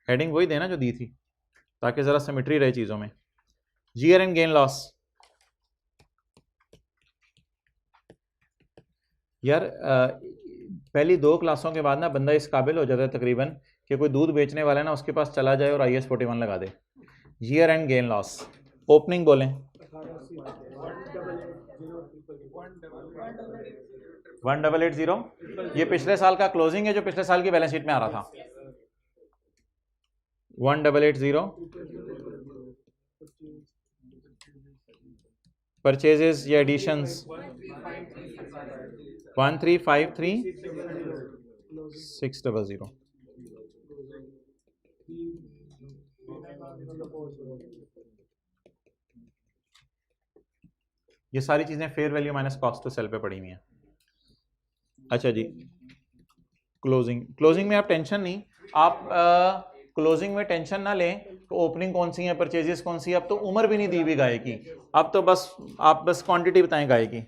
Heading वही देना जो दी थी ताकि जरा सिमेट्री रहे चीजों में। Rear and gain loss. यार पहली 2 क्लासों के बाद ना बंदा इस काबिल हो जाता है तकरीबन कि कोई दूध बेचने वाला है ना उसके पास चला जाए और IAS 41 लगा दे। Year end gain loss. Opening बोलें 1880। ये पिछले साल का क्लोजिंग है जो पिछले साल की बैलेंस शीट में आ रहा था। 1880। परचेजेस या एडिशंस 1353,600। ये सारी चीजें fair value minus cost to sell पे पड़ी हुई हैं। अच्छा जी, क्लोजिंग में आप टेंशन नहीं, आप क्लोजिंग में टेंशन ना लें तो ओपनिंग कौन सी है, परचेजेस कौन सी है। अब तो उम्र भी नहीं दी हुई गाय की, अब तो बस आप बस क्वांटिटी बताएं गाय की।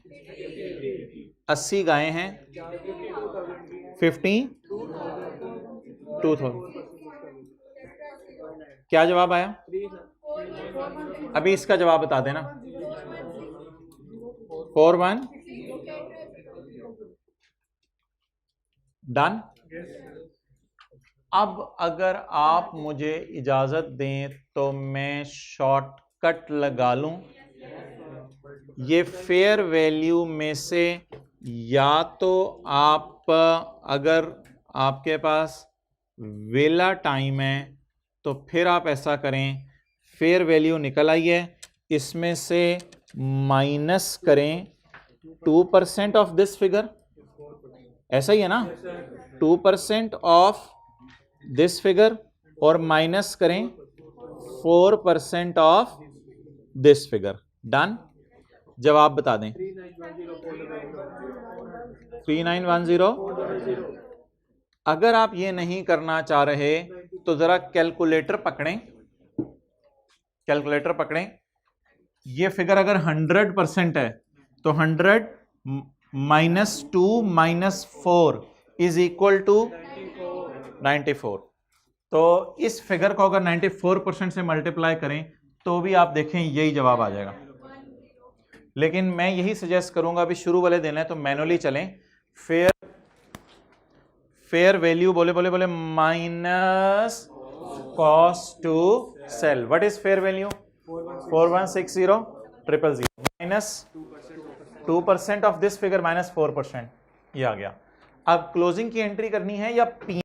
80 गायें हैं, 52,000। क्या जवाब आया? अभी इसका जवाब बता देना। 41 डन। अब अगर आप मुझे इजाजत दें तो मैं शॉर्टकट लगा लूं। ये फेयर वैल्यू में से या तो आप अगर आपके पास वेला टाइम है तो फिर आप ऐसा करें, फेयर वैल्यू निकल आई है, इसमें से माइनस करें 2% ऑफ दिस फिगर। ऐसा ही है ना, 2% ऑफ दिस फिगर और माइनस करें 4% ऑफ दिस फिगर। डन। जवाब बता दें। 3910। अगर आप ये नहीं करना चाह रहे तो जरा कैलकुलेटर पकड़ें, कैलकुलेटर पकड़ें। ये फिगर अगर 100% है तो 100 minus 2 minus 4 is equal to 94। तो इस फिगर को अगर 94% से मल्टीप्लाई करें तो भी आप देखें यही जवाब आ जाएगा। लेकिन मैं यही सजेस्ट करूंगा, अभी शुरू वाले दिन है तो मैनुअली चलें। फेयर वैल्यू बोले बोले बोले minus cost to sell. What is fair value? 4160,000 minus 2% of this figure minus 4%, ये आ गया। अब क्लोजिंग की एंट्री करनी है या